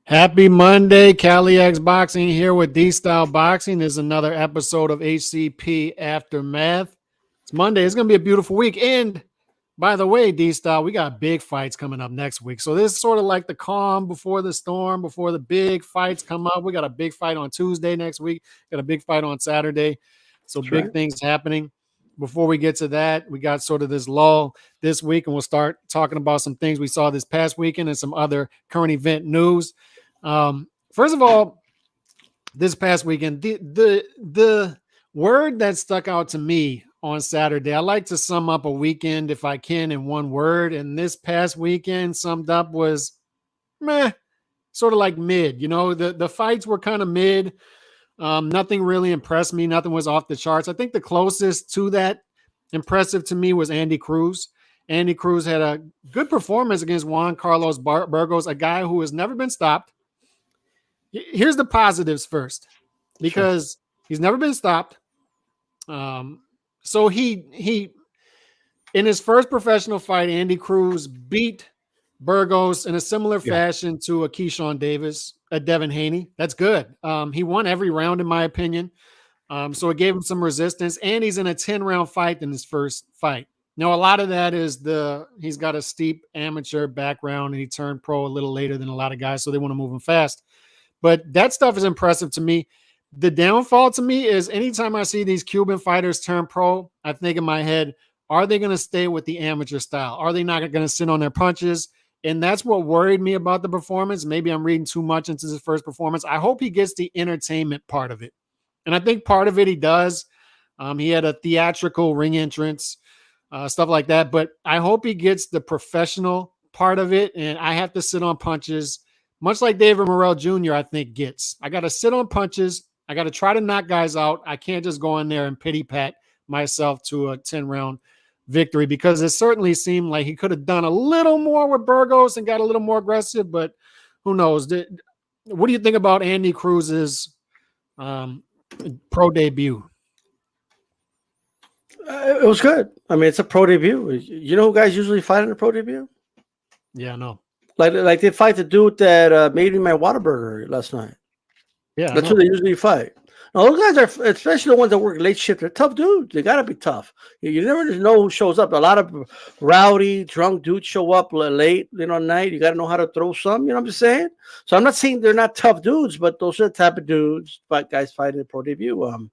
Happy Monday, Cali X Boxing here with D-Style Boxing. This is another episode of HCP Aftermath. It's Monday. It's going to be a beautiful week. And by the way, D-Style, we got big fights coming up next week. So this is sort of like the calm before the storm, before the big fights come up. We got a big fight on Tuesday next week. Got a big fight on Saturday. So That's big right. things happening. Before we get to that, we got sort of this lull this week, and we'll start talking about some things we saw this past weekend and some other current event news. First of all, this past weekend, the word that stuck out to me on Saturday, I like to sum up a weekend if I can in one word, and this past weekend summed up was meh, sort of like mid. You know, the fights were kind of mid. Nothing really impressed me. Nothing was off the charts. I think the closest to that impressive to me was Andy Cruz. Andy Cruz had a good performance against Juan Carlos Burgos, a guy who has never been stopped. Here's the positives first, because he's never been stopped. So he in his first professional fight, Andy Cruz beat Burgos in a similar fashion to a Keyshawn Davis, a Devin Haney. That's good. He won every round, in my opinion. So it gave him some resistance, and he's in a 10-round fight in his first fight. Now, a lot of that is he's got a steep amateur background, and he turned pro a little later than a lot of guys, so they want to move him fast. But that stuff is impressive to me. The downfall to me is anytime I see these Cuban fighters turn pro, I think in my head, are they going to stay with the amateur style? Are they not going to sit on their punches? And that's what worried me about the performance. Maybe I'm reading too much into his first performance. I hope he gets the entertainment part of it. And I think part of it he does. He had a theatrical ring entrance, stuff like that. But I hope he gets the professional part of it. And I have to sit on punches, much like David Morrell Jr., I think gets. I got to sit on punches. I got to try to knock guys out. I can't just go in there and pity pat myself to a 10-round victory, because it certainly seemed like he could have done a little more with Burgos and got a little more aggressive, but who knows? What do you think about Andy Cruz's pro debut? It was good. I mean, it's a pro debut. You know who guys usually fight in a pro debut? Yeah, no. Like they fight the dude that made me my Whataburger last night. Yeah, That's who they usually fight. Now, those guys are, especially the ones that work late shift, they're tough dudes. They got to be tough. You never know who shows up. A lot of rowdy, drunk dudes show up late, night. You got to know how to throw some, you know what I'm saying? So I'm not saying they're not tough dudes, but those are the type of dudes, guys fighting a pro debut.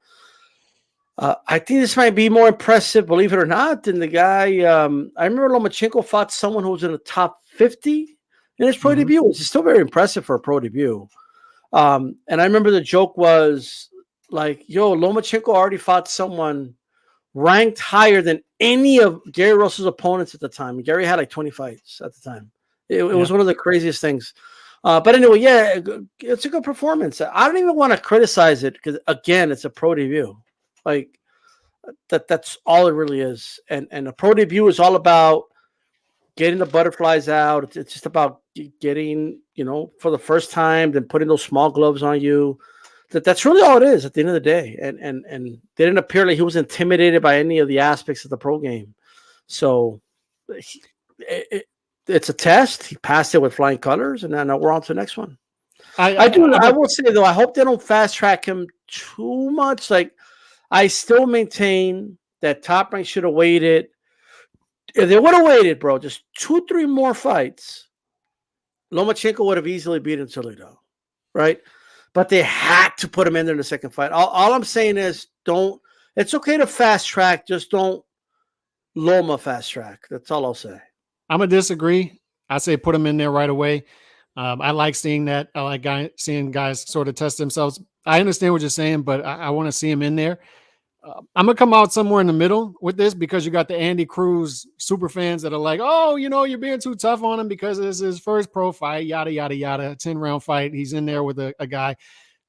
I think this might be more impressive, believe it or not, than the guy. I remember Lomachenko fought someone who was in the top 50 in his pro debut, which is still very impressive for a pro debut. And I remember the joke was like, yo, Lomachenko already fought someone ranked higher than any of Gary Russell's opponents at the time. Gary had like 20 fights at the time. It was one of the craziest things. But anyway, yeah, it's a good performance. I don't even want to criticize it because, again, it's a pro debut. Like that's all it really is. And a pro debut is all about getting the butterflies out. It's just about getting, for the first time, then putting those small gloves on you. That's really all it is at the end of the day. And they didn't appear like he was intimidated by any of the aspects of the pro game. So it's a test. He passed it with flying colors, and now we're on to the next one. I will say, though, I hope they don't fast track him too much. Like, I still maintain that Top Rank should have waited. If they would have waited, bro, just 2-3 more fights, Lomachenko would have easily beaten Toledo, right? But they had to put him in there in the second fight. All I'm saying is it's okay to fast track, just don't Loma fast track. That's all I'll say. I'm going to disagree. I say put him in there right away. I like seeing that. I like seeing guys sort of test themselves. I understand what you're saying, but I want to see him in there. I'm going to come out somewhere in the middle with this, because you got the Andy Cruz super fans that are like, oh, you're being too tough on him because it's his first pro fight, yada, yada, yada, 10-round fight. He's in there with a guy.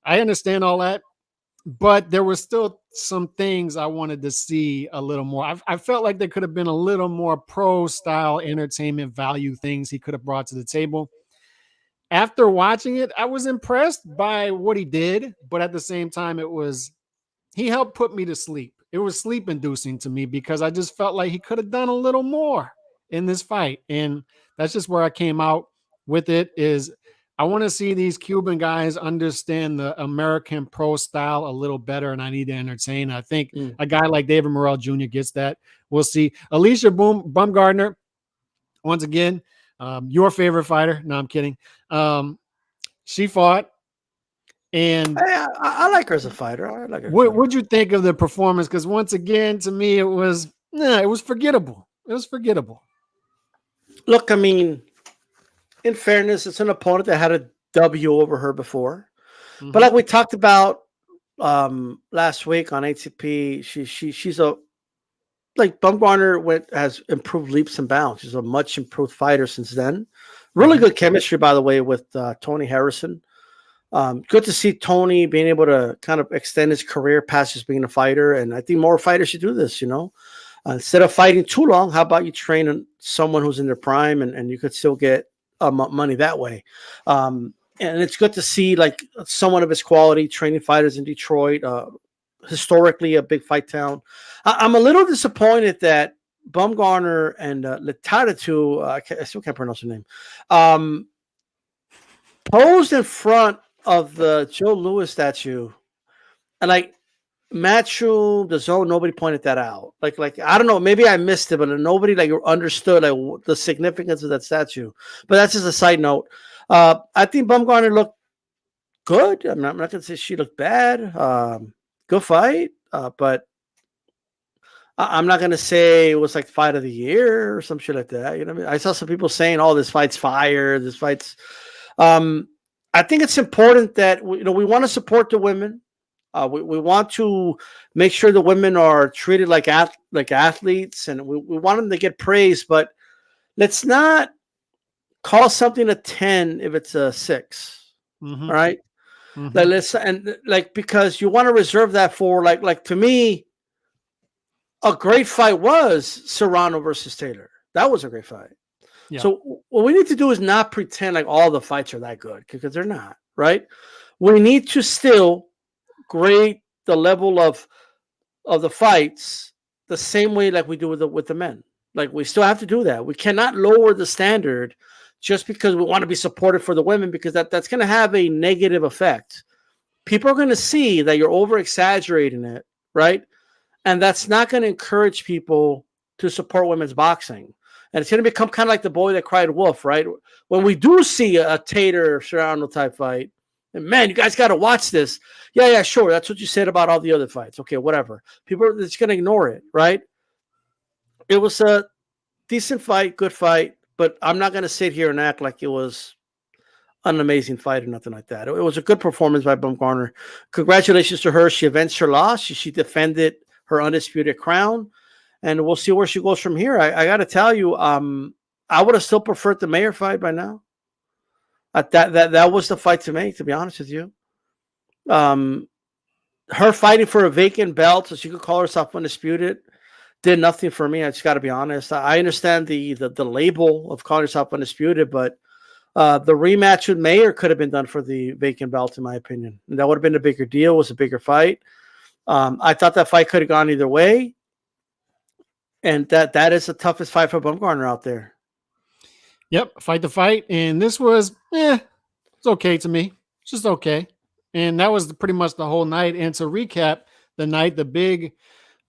I understand all that, but there were still some things I wanted to see a little more. I felt like there could have been a little more pro-style entertainment value things he could have brought to the table. After watching it, I was impressed by what he did, but at the same time, he helped put me to sleep. It was sleep inducing to me because I just felt like he could have done a little more in this fight. And that's just where I came out with it. Is I want to see these Cuban guys understand the American pro style a little better, and I need to entertain. I think a guy like David Morrell Jr. gets that. We'll see. Alicia Baumgardner, once again, your favorite fighter. No, I'm kidding. She fought, and I like her as a fighter. I like her. What'd you think of the performance? Because once again, to me, it was forgettable. It was forgettable. Look, I mean, in fairness, it's an opponent that had a W over her before. Mm-hmm. But like we talked about last week on ATP, she's a Baumgardner has improved leaps and bounds. She's a much improved fighter since then. Really good chemistry, by the way, with Tony Harrison. Good to see Tony being able to kind of extend his career past just being a fighter. And I think more fighters should do this, instead of fighting too long, how about you train someone who's in their prime and you could still get money that way. And it's good to see like someone of his quality training fighters in Detroit, historically a big fight town. I'm a little disappointed that Baumgardner and Letaritu, I still can't pronounce her name, posed in front of the Joe Louis statue, and like Matchroom, the Zone, nobody pointed that out. Like I don't know, maybe I missed it, but nobody like understood like the significance of that statue. But that's just a side note. I think Baumgardner looked good. I'm not gonna say she looked bad. Good fight, but I'm not gonna say it was like fight of the year or some shit like that. You know what I mean? I saw some people saying, "Oh, this fight's fire. This fight's." I think it's important that we want to support the women. We want to make sure the women are treated like athletes, and we want them to get praise. But let's not call something a 10 if it's a 6. Mm-hmm. All right. Mm-hmm. Because you want to reserve that for like to me, a great fight was Serrano versus Taylor. That was a great fight. Yeah. So what we need to do is not pretend like all the fights are that good, because they're not, right? We need to still grade the level of the fights the same way like we do with the men. Like we still have to do that. We cannot lower the standard just because we want to be supportive for the women, because that's going to have a negative effect. People are going to see that you're over exaggerating it, right? And that's not going to encourage people to support women's boxing. And it's going to become kind of like the boy that cried wolf, right? When we do see a Tater Serrano type fight, and man, you guys got to watch this. Yeah, sure. That's what you said about all the other fights. Okay, whatever. People are just going to ignore it, right? It was a decent fight, good fight, but I'm not going to sit here and act like it was an amazing fight or nothing like that. It was a good performance by Baumgardner. Congratulations to her. She avenged her loss. She defended her undisputed crown. And we'll see where she goes from here. I got to tell you, I would have still preferred the Mayer fight by now. That was the fight to make, to be honest with you. Her fighting for a vacant belt so she could call herself undisputed did nothing for me. I just got to be honest. I understand the label of calling herself undisputed, but the rematch with Mayer could have been done for the vacant belt, in my opinion. And that would have been a bigger deal. It was a bigger fight. I thought that fight could have gone either way. And that is the toughest fight for Baumgardner out there. Yep, fight the fight. And this was, it's okay to me. It's just okay. And that was pretty much the whole night. And to recap the night, the big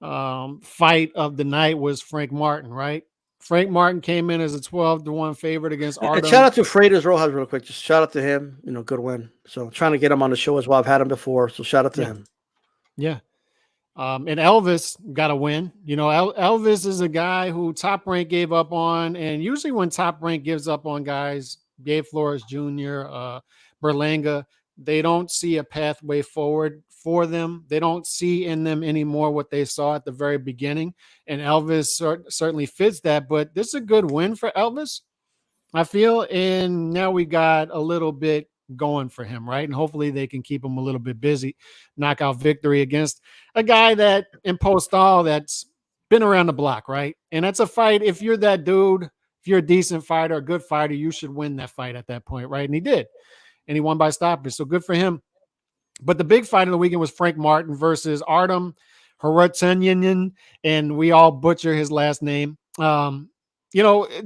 fight of the night was Frank Martin, right? Frank Martin came in as a 12-1 favorite against Artem. And shout out to Freitas Rojas real quick. Just shout out to him. Good win. So trying to get him on the show as well. I've had him before. So shout out to him. Yeah. And Elvis got a win. Elvis is a guy who Top Rank gave up on. And usually when Top Rank gives up on guys, Gabe Flores Jr., Berlanga, they don't see a pathway forward for them. They don't see in them anymore what they saw at the very beginning. And Elvis certainly fits that. But this is a good win for Elvis, I feel. And now we got a little bit going for him, right? And hopefully they can keep him a little bit busy. Knockout victory against a guy that in Postal that's been around the block, right? And that's a fight. If you're that dude, if you're a decent fighter, a good fighter, you should win that fight at that point, right? And he did. And he won by stoppage. So good for him. But the big fight of the weekend was Frank Martin versus Artem Harutyunyan, and we all butcher his last name. The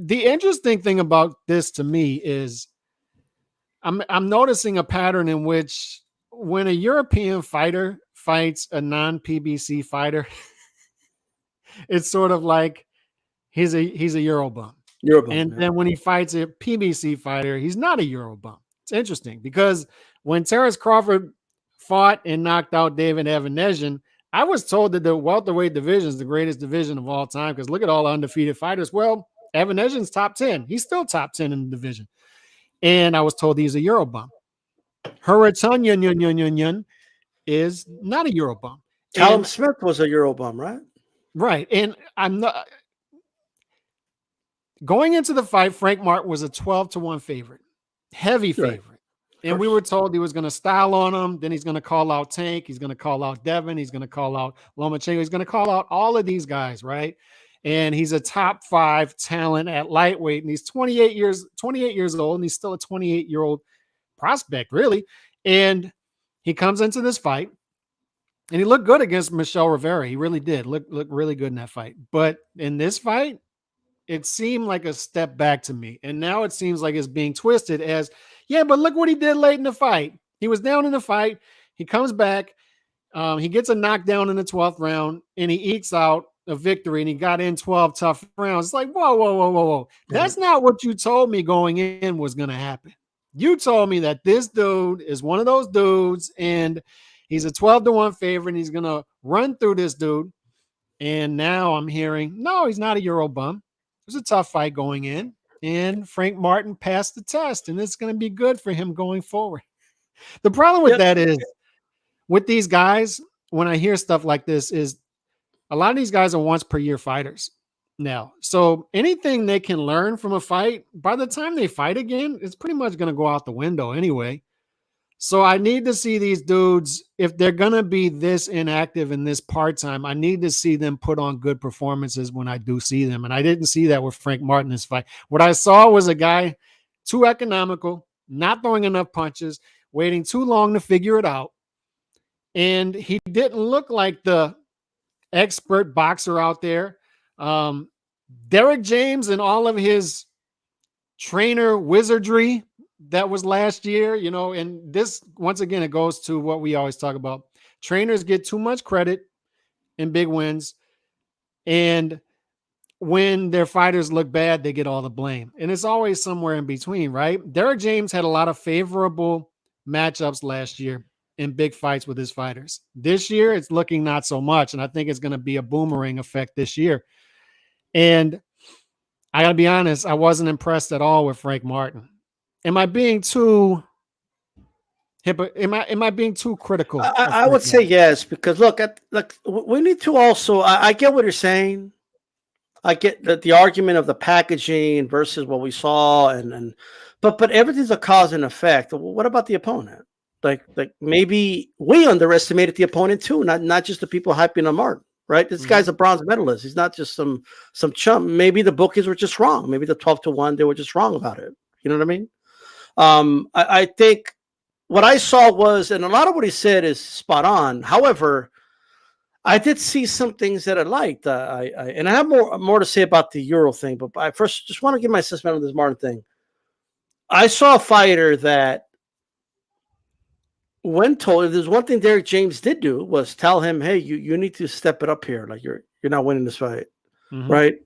interesting thing about this to me is I'm noticing a pattern in which when a European fighter fights a non-PBC fighter, it's sort of like he's a Euro bum. And then when he fights a PBC fighter, he's not a Euro bum. It's interesting because when Terrence Crawford fought and knocked out David Evanesian, I was told that the welterweight division is the greatest division of all time because look at all the undefeated fighters. Well, Evanesian's top 10. He's still top 10 in the division. And I was told he's a Euro bum. Huratanyan is not a Euro bum. Callum Smith was a Euro bum, right? Right. And I'm not going into the fight. Frank Martin was a 12-1 favorite, heavy favorite. Right. And we were told he was going to style on him. Then he's going to call out Tank. He's going to call out Devin. He's going to call out Lomachenko. He's going to call out all of these guys, right? And he's a top 5 talent at lightweight. And he's 28 years old. And he's still a 28-year-old prospect, really. And he comes into this fight. And he looked good against Michel Rivera. He really did look really good in that fight. But in this fight, it seemed like a step back to me. And now it seems like it's being twisted as, yeah, but look what he did late in the fight. He was down in the fight. He comes back. He gets a knockdown in the 12th round, and he ekes out a victory, and he got in 12 tough rounds. It's like, whoa. That's not what you told me going in was going to happen. You told me that this dude is one of those dudes, and he's a 12-1 favorite, and he's going to run through this dude. And now I'm hearing, no, he's not a Euro bum. It was a tough fight going in, and Frank Martin passed the test, and it's going to be good for him going forward. The problem with that is with these guys, when I hear stuff like this, is a lot of these guys are once per year fighters now. So anything they can learn from a fight, by the time they fight again, it's pretty much going to go out the window anyway. So I need to see these dudes, if they're going to be this inactive and this part-time, I need to see them put on good performances when I do see them. And I didn't see that with Frank Martin in this fight. What I saw was a guy too economical, not throwing enough punches, waiting too long to figure it out. And he didn't look like the expert boxer out there. Derek James and all of his trainer wizardry that was last year, and this, once again, it goes to what we always talk about. Trainers get too much credit in big wins, and when their fighters look bad, they get all the blame. And it's always somewhere in between, right? Derek James had a lot of favorable matchups last year in big fights with his fighters. This year, it's looking not so much, and I think it's going to be a boomerang effect this year. And I got to be honest, I wasn't impressed at all with Frank Martin. Am I being too am I being too critical? I would say yes, because look, we need to also, I get what you're saying. I get the argument of the packaging versus what we saw, but everything's a cause and effect. What about the opponent? Like maybe we underestimated the opponent too, not just the people hyping on Martin, right? This guy's a bronze medalist. He's not just some chump. Maybe the bookies were just wrong. Maybe the 12-1, they were just wrong about it. You know what I mean? I think what I saw was, and a lot of what he said is spot on. However, I did see some things that I liked. And I have more to say about the Euro thing, but I first just want to give my assessment on this Martin thing. I saw a fighter that, when told, if there's one thing Derek James did do, was tell him, hey, you need to step it up here. Like you're not winning this fight, right?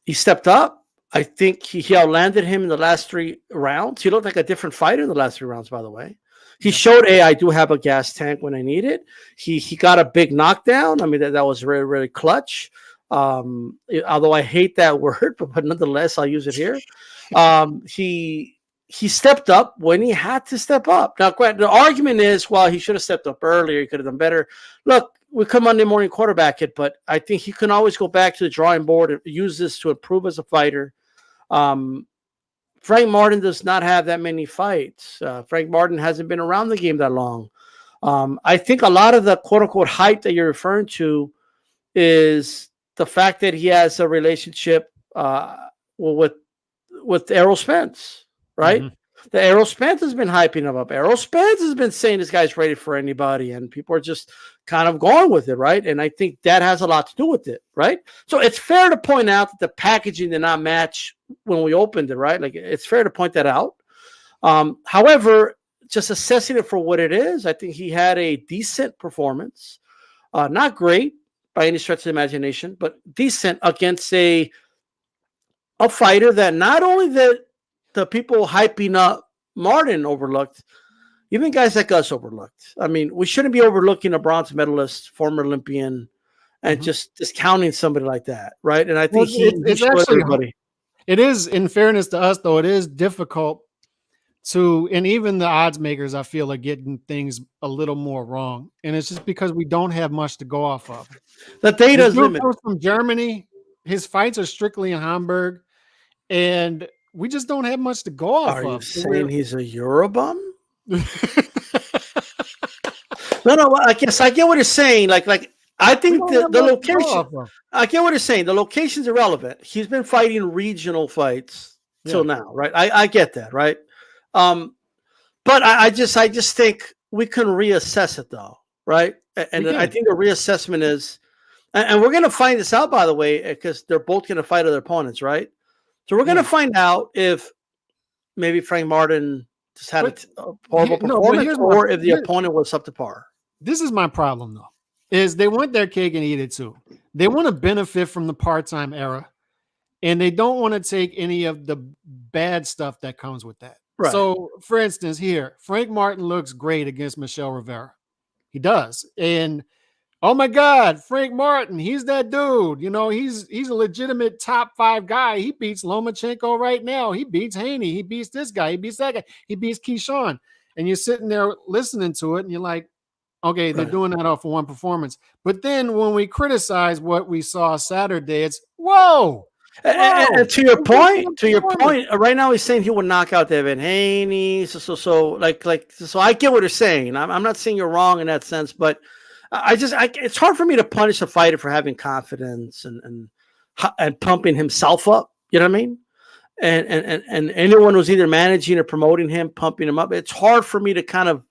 He stepped up. I think he outlanded him in the last 3 rounds. He looked like a different fighter in the last 3 rounds, by the way. He showed, hey, I do have a gas tank when I need it. He got a big knockdown. I mean, that was really, really clutch. Although I hate that word, but nonetheless, I'll use it here. He stepped up when he had to step up. Now, the argument is, well, he should have stepped up earlier. He could have done better. Look, we come Monday morning quarterback it, but I think he can always go back to the drawing board and use this to improve as a fighter. Frank Martin does not have that many fights. Frank Martin hasn't been around the game that long. I think a lot of the quote-unquote hype that you're referring to is the fact that he has a relationship with Errol Spence, right? The Errol Spence has been hyping him up. Errol Spence has been saying this guy's ready for anybody, and people are just kind of going with it, right? And I think that has a lot to do with it, right? So it's fair to point out that the packaging did not match when we opened it, right? Like, it's fair to point that out. However, just assessing it for what it is, I think he had a decent performance. Not great by any stretch of the imagination, but decent against a fighter that not only the people hyping up Martin overlooked, even guys like us overlooked. I mean, we shouldn't be overlooking a bronze medalist, former Olympian, and just discounting somebody like that, right? And I think he showed actually everybody. It is, in fairness to us, though, it is difficult to, and even the odds makers, I feel, are getting things a little more wrong. And it's just because we don't have much to go off of. The data This is dude limited. comes from Germany. His fights are strictly in Hamburg. And we just don't have much to go off Are of. you saying he's a Eurobum? No. I guess I get what he's saying. Like I think the location. I get what he's saying. The location's irrelevant. He's been fighting regional fights till now, right? I get that, right? But I just think we can reassess it though, right? And I think the reassessment is, and we're going to find this out, by the way, because they're both going to fight other opponents, right? So we're going to find out if maybe Frank Martin just had a horrible performance, or if the opponent was up to par. This is my problem, though, is they want their cake and eat it too. They want to benefit from the part-time era, and they don't want to take any of the bad stuff that comes with that. Right. So, for instance, here, Frank Martin looks great against Michel Rivera. He does. And, oh my God, Frank Martin, he's that dude. You know, he's a legitimate top 5 guy. He beats Lomachenko right now. He beats Haney. He beats this guy. He beats that guy. He beats Keyshawn. And you're sitting there listening to it, and you're like, okay, they're doing that off of one performance. But then when we criticize what we saw Saturday, it's whoa. And to your point, right now he's saying he will knock out Devin Haney. So I get what you're saying. I'm not saying you're wrong in that sense, but it's hard for me to punish a fighter for having confidence and pumping himself up. You know what I mean? And anyone who's either managing or promoting him, pumping him up. It's hard for me to kind of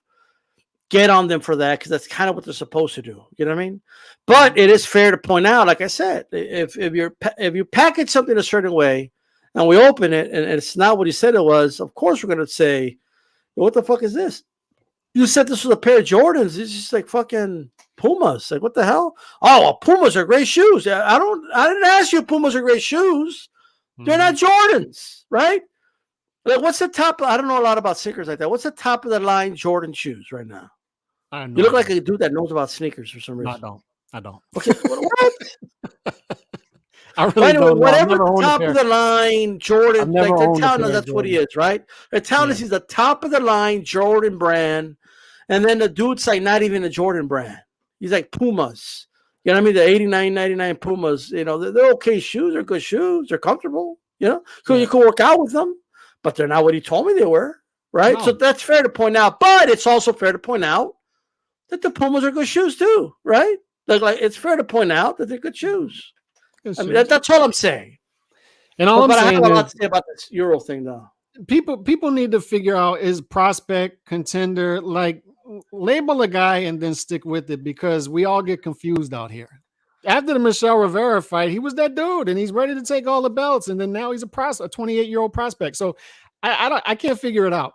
get on them for that, because that's kind of what they're supposed to do. You know what I mean? But it is fair to point out, like I said, if you package something a certain way and we open it and it's not what he said it was, of course we're going to say, what the fuck is this? You said this was a pair of Jordans. It's just like fucking Pumas. Like, what the hell? Oh, well, Pumas are great shoes. I didn't ask you if Pumas are great shoes. They're not Jordans, right? Like, what's the top? I don't know a lot about sneakers like that. What's the top of the line Jordan shoes right now? You look like a dude that knows about sneakers for some reason. I don't. Okay, what? I really don't know. Whatever top of the line Jordan, like they're telling us that's what he is, right? They're telling us he's the top of the line Jordan brand, and then the dude's like not even a Jordan brand. He's like Pumas. You know what I mean? The 89, 99 Pumas, you know, they're okay shoes. They're good shoes. They're comfortable, you know, so you can work out with them, but they're not what he told me they were, right? No. So that's fair to point out, but it's also fair to point out that the Pumas are good shoes too, right? Like it's fair to point out that they're good shoes. I mean, that's all I'm saying. And all I'm saying I have a lot to say about this Euro thing, though. People need to figure out, is prospect, contender, like label a guy and then stick with it, because we all get confused out here. After the Michel Rivera fight, he was that dude, and he's ready to take all the belts, and then now he's a 28-year-old prospect. So I can't figure it out.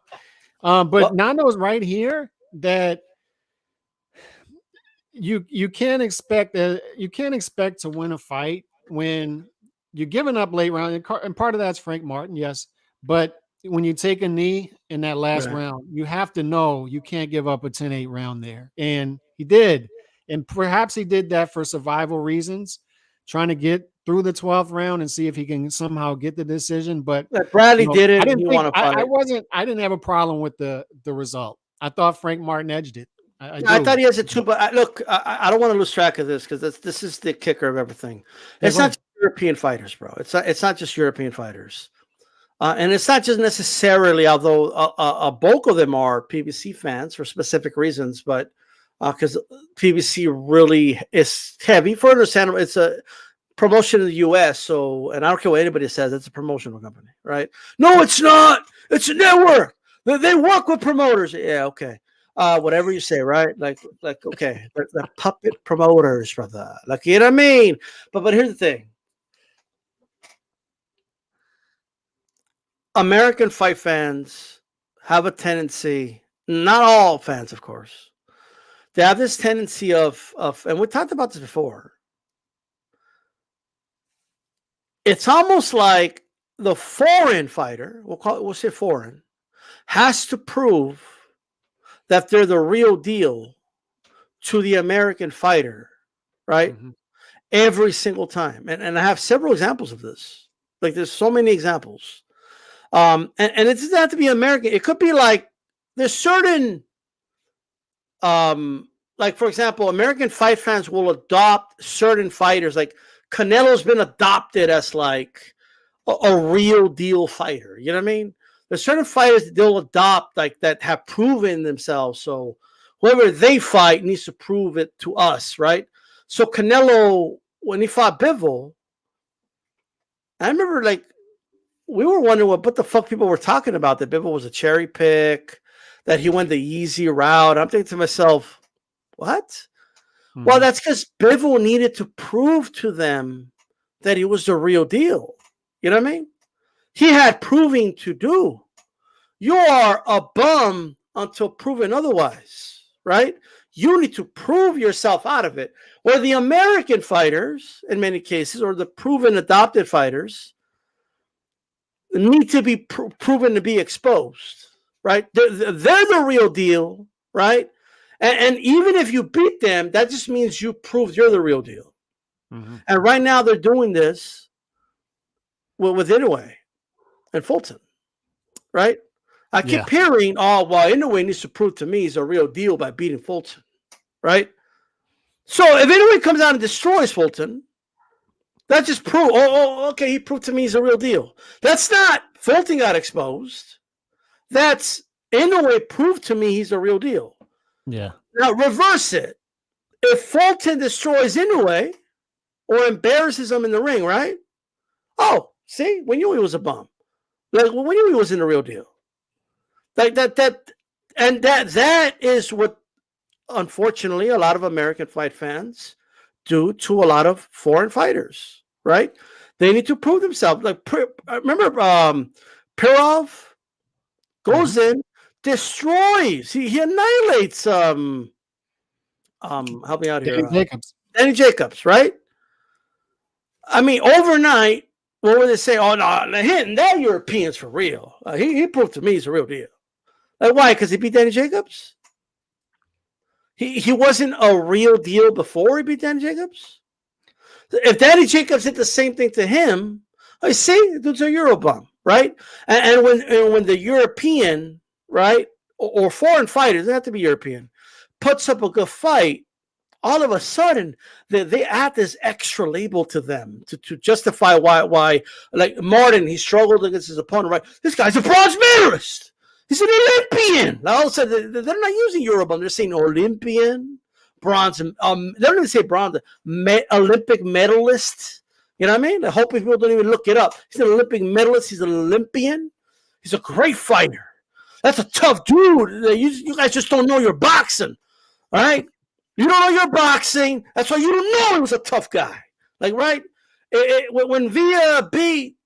But Nando's right here that you can't expect to win a fight when you're giving up late round, and part of that's Frank Martin, yes. But when you take a knee in that last round, you have to know you can't give up a 10-8 round there, and he did. And perhaps he did that for survival reasons, trying to get through the 12th round and see if he can somehow get the decision. But Bradley did it. I didn't have a problem with the result. I thought Frank Martin edged it. I thought he has it too, but I don't want to lose track of this, because this is the kicker of everything. It's not just European fighters, bro. It's not just European fighters, and it's not just necessarily, although a bulk of them are PBC fans for specific reasons, but because PBC really is heavy for understandable. It's a promotion in the U.S., so, and I don't care what anybody says, it's a promotional company, right? No, it's not. It's a network. They work with promoters. Yeah, okay. Whatever you say, right? Like, okay, the puppet promoters, brother. Like, you know what I mean? But here's the thing. American fight fans have a tendency, not all fans, of course, they have this tendency of, and we talked about this before. It's almost like the foreign fighter, we'll say foreign, has to prove that they're the real deal to the American fighter, right? Mm-hmm. Every single time. And I have several examples of this. Like there's so many examples. And it doesn't have to be American. It could be like there's certain like for example, American fight fans will adopt certain fighters. Like Canelo's been adopted as like a real deal fighter. You know what I mean? There's certain fighters that they'll adopt like that have proven themselves. So whoever they fight needs to prove it to us, right? So Canelo, when he fought Bivol, I remember like we were wondering what the fuck people were talking about. That Bivol was a cherry pick, that he went the easy route. I'm thinking to myself, what? Mm-hmm. Well, that's because Bivol needed to prove to them that he was the real deal. You know what I mean? He had proving to do. You are a bum until proven otherwise, right? You need to prove yourself out of it. Where the American fighters, in many cases, or the proven adopted fighters, need to be proven to be exposed, right? They're the real deal, right? And even if you beat them, that just means you proved you're the real deal. Mm-hmm. And right now they're doing this with Inoue and Fulton, right? I keep hearing, oh, well, Inoue needs to prove to me he's a real deal by beating Fulton, right? So if Inoue comes out and destroys Fulton, that just proves, okay, he proved to me he's a real deal. That's not Fulton got exposed. That's Inoue proved to me he's a real deal. Yeah. Now reverse it. If Fulton destroys Inoue or embarrasses him in the ring, right? Oh, see, we knew he was a bum. Like we knew he wasn't a real deal. Like that is what, unfortunately, a lot of American fight fans do to a lot of foreign fighters, right? They need to prove themselves. Like, remember, Perov goes in, destroys. He annihilates. Help me out here. Danny Jacobs, right? I mean, overnight, what would they say? Oh no, that European's for real. He proved to me he's a real deal. Like why? Because he beat Danny Jacobs. He wasn't a real deal before he beat Danny Jacobs. If Danny Jacobs did the same thing to him, I see, dude's a Eurobum, right? And when the European, right, or foreign fighter, doesn't have to be European, puts up a good fight, all of a sudden they add this extra label to them to justify why like Martin, he struggled against his opponent, right? This guy's a bronze medalist. He's an Olympian. Now, all of a sudden, they're not using Eurobum. They're saying Olympian, bronze. They don't even say bronze. Olympic medalist. You know what I mean? I hope people don't even look it up. He's an Olympic medalist. He's an Olympian. He's a great fighter. That's a tough dude. You guys just don't know your boxing. All right? You don't know your boxing. That's why you don't know he was a tough guy. Like, right? When Villa beat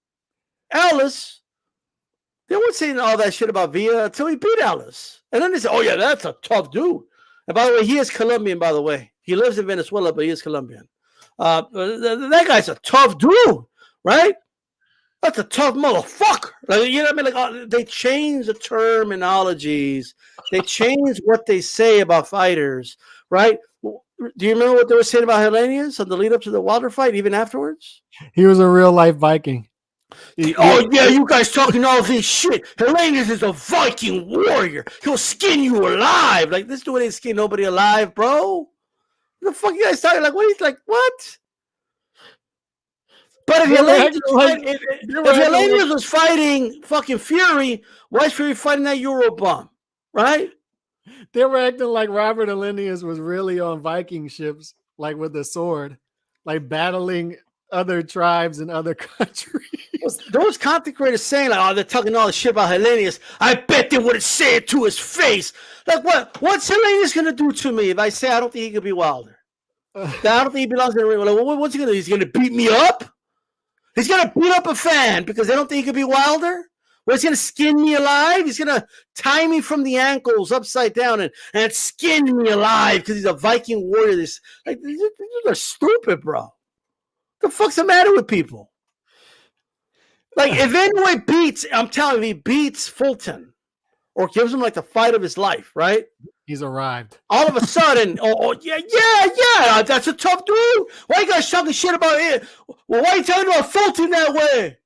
Ellis, they weren't saying all that shit about Villa until he beat Ellis. And then they said, oh, yeah, that's a tough dude. And by the way, he is Colombian, by the way. He lives in Venezuela, but he is Colombian. That guy's a tough dude, right? That's a tough motherfucker. Like, you know what I mean? Like, they change the terminologies. They change what they say about fighters, right? Do you remember what they were saying about Hellenius on the lead up to the Wilder fight, even afterwards? He was a real life Viking. Oh, yeah, you guys talking all this shit. Hellenius is a Viking warrior. He'll skin you alive. Like, this dude ain't skin nobody alive, bro. What the fuck you guys talking? Like, what? He's like, what? But if Hellenius was fighting fucking Fury, why is Fury fighting that Eurobum? Right? They were acting like Robert Hellenius was really on Viking ships, like with a sword, like battling other tribes in other countries. Those content creators saying, like, oh, they're talking all the shit about Hellenius. I bet they wouldn't say it to his face. Like, what? What's Hellenius going to do to me if I say I don't think he could be Wilder? I don't think he belongs in the ring. Like, what's he going to do? He's going to beat me up? He's going to beat up a fan because they don't think he could be Wilder? But he's gonna skin me alive. He's gonna tie me from the ankles upside down and skin me alive because he's a Viking warrior. These are stupid, bro. What the fuck's the matter with people? Like, if Inoue beats, I'm telling you, he beats Fulton or gives him like the fight of his life, right? He's arrived. All of a sudden, yeah, that's a tough dude. Why you guys talking shit about it? Well, why are you talking about Fulton that way?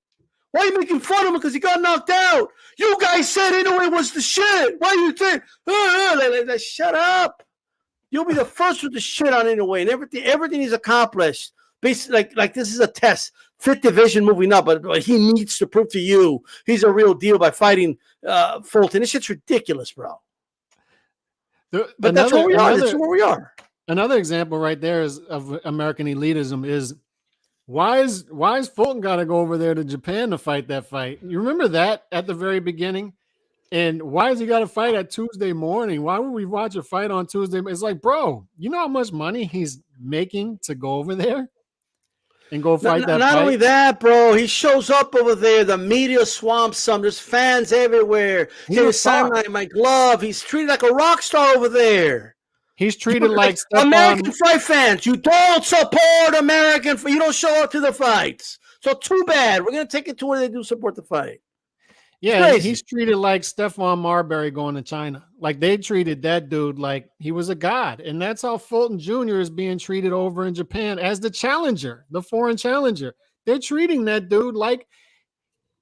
Why are you making fun of him because he got knocked out? You guys said Inoue was the shit. Why do you think? Shut up. You'll be the first with the shit on Inoue and everything he's accomplished. Basically, like this is a test. Fifth division moving up, but he needs to prove to you he's a real deal by fighting Fulton. This shit's ridiculous, bro. But that's where we are. That's where we are. Another example right there is of American elitism is why is Fulton got to go over there to Japan to fight that fight? You remember that at the very beginning? And why has he got to fight at Tuesday morning? Why would we watch a fight on Tuesday? It's like, bro, you know how much money he's making to go over there and go fight that fight? Not only that, bro, he shows up over there. The media swamps him. There's fans everywhere. He's signing my glove. He's treated like a rock star over there. He's treated like American fight fans. You don't support American. You don't show up to the fights. So too bad. We're gonna take it to where they do support the fight. Yeah, he's treated like Stephon Marbury going to China. Like they treated that dude like he was a god. And that's how Fulton Jr. is being treated over in Japan as the challenger, the foreign challenger. They're treating that dude like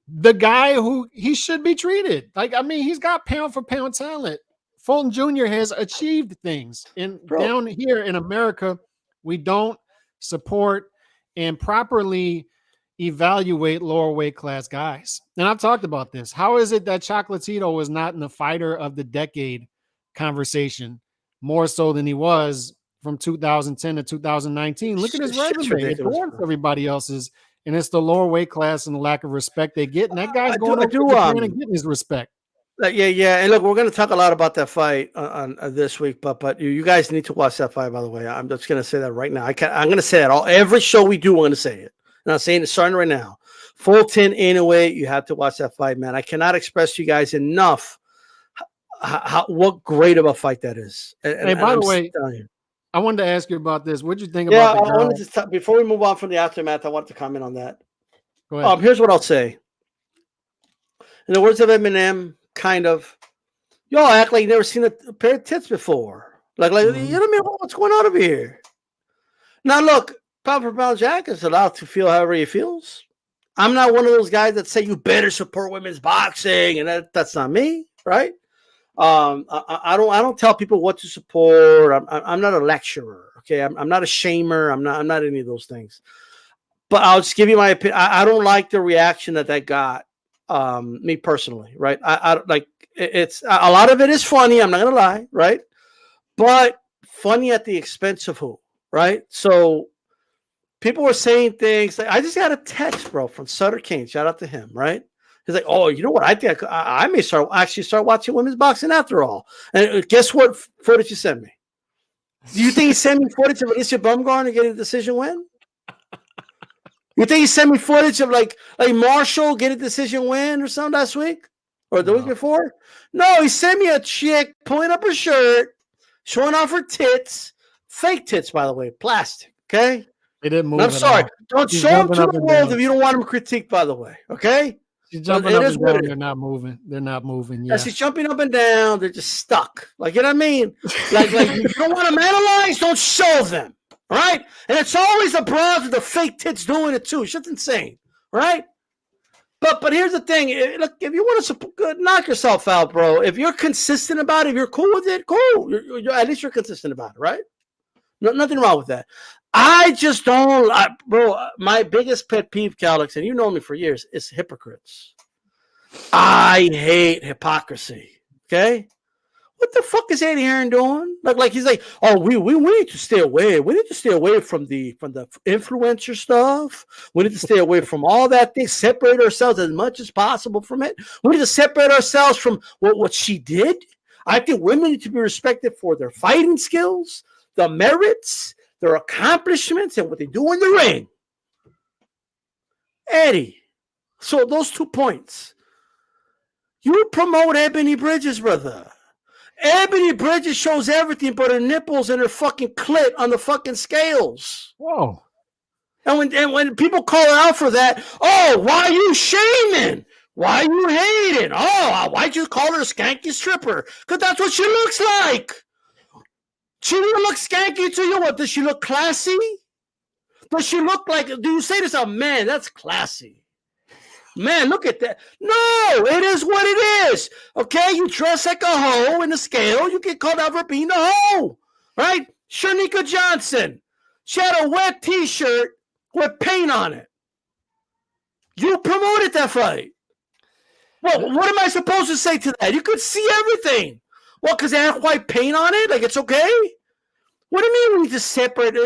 the guy who he should be treated. Like, I mean, he's got pound for pound talent. Fulton Jr. has achieved things. And down here in America, we don't support and properly evaluate lower weight class guys. And I've talked about this. How is it that Chocolatito was not in the fighter of the decade conversation more so than he was from 2010 to 2019? Look at his resume. It dwarfs everybody else's, and it's the lower weight class and the lack of respect they get. And that guy's going to Japan and getting his respect. Yeah. And look, we're going to talk a lot about that fight on this week, but you guys need to watch that fight, by the way. I'm just going to say that right now. I'm going to say that every show we do, we're going to say it. And I'm saying it starting right now. Fulton, Inoue, you have to watch that fight, man. I cannot express to you guys enough what great of a fight that is. And by the way, I wanted to ask you about this. What did you think about the girl? I wanted to before we move on from the aftermath, I want to comment on that. Go ahead. Here's what I'll say. In the words of Eminem, kind of, y'all act like you never seen a pair of tits before. Like you know what I mean? What's going on over here? Now look, pound for pound Jack is allowed to feel however he feels. I'm not one of those guys that say you better support women's boxing, and that's not me, right? I don't tell people what to support. I'm not a lecturer, okay? I'm not a shamer. I'm not any of those things. But I'll just give you my opinion. I don't like the reaction that got. Me personally, right? I like it's a lot of it is funny. I'm not gonna lie, right? But funny at the expense of who, right? So people were saying things like, I just got a text, bro, from Sutter Kane. Shout out to him, right? He's like, oh, you know what? I think I may start watching women's boxing after all. And guess what footage you sent me? Do you think he sent me footage of Alicia Baumgardner getting a decision win? You think he sent me footage of like Marshall get a decision win or something last week or the week before? No, he sent me a chick pulling up her shirt, showing off her tits, fake tits, by the way, plastic. Okay, they didn't move. I'm sorry. Don't show them to the world if you don't want them critiqued. By the way, okay. She's jumping up and down. They're not moving. They're not moving. Yeah, she's jumping up and down. They're just stuck. Like, you know what I mean? Like you don't want them analyzed. Don't show them. All right, and it's always the bras with the fake tits doing it too. Shit's insane, right? But here's the thing: look, if you want to support, knock yourself out, bro. If you're consistent about it, if you're cool with it, cool. You're at least you're consistent about it, right? Nothing wrong with that. I just don't, bro. My biggest pet peeve, Calix, and you know me for years, is hypocrites. I hate hypocrisy. Okay. What the fuck is Eddie Hearn doing? Like he's like, oh, we need to stay away. We need to stay away from the influencer stuff. We need to stay away from all that thing. Separate ourselves as much as possible from it. We need to separate ourselves from what she did. I think women need to be respected for their fighting skills, the merits, their accomplishments, and what they do in the ring. Eddie. So those 2 points. You promote Ebony Bridges, brother. Ebony Bridges shows everything but her nipples and her fucking clit on the fucking scales. Whoa. And when people call her out for that, oh, why are you shaming? Why are you hating? Oh, why'd you call her a skanky stripper? Because that's what she looks like. She don't look skanky to you. What, does she look classy? Does she look like, do you say this? Oh, man, that's classy. Man, look at that. No, it is what it is. Okay, you dress like a hoe in the scale. You get called out for being a hoe. Right? Shanika Johnson. She had a wet t-shirt with paint on it. You promoted that fight. Well, what am I supposed to say to that? You could see everything. Well, because they have white paint on it? Like, it's okay? What do you mean we need to separate?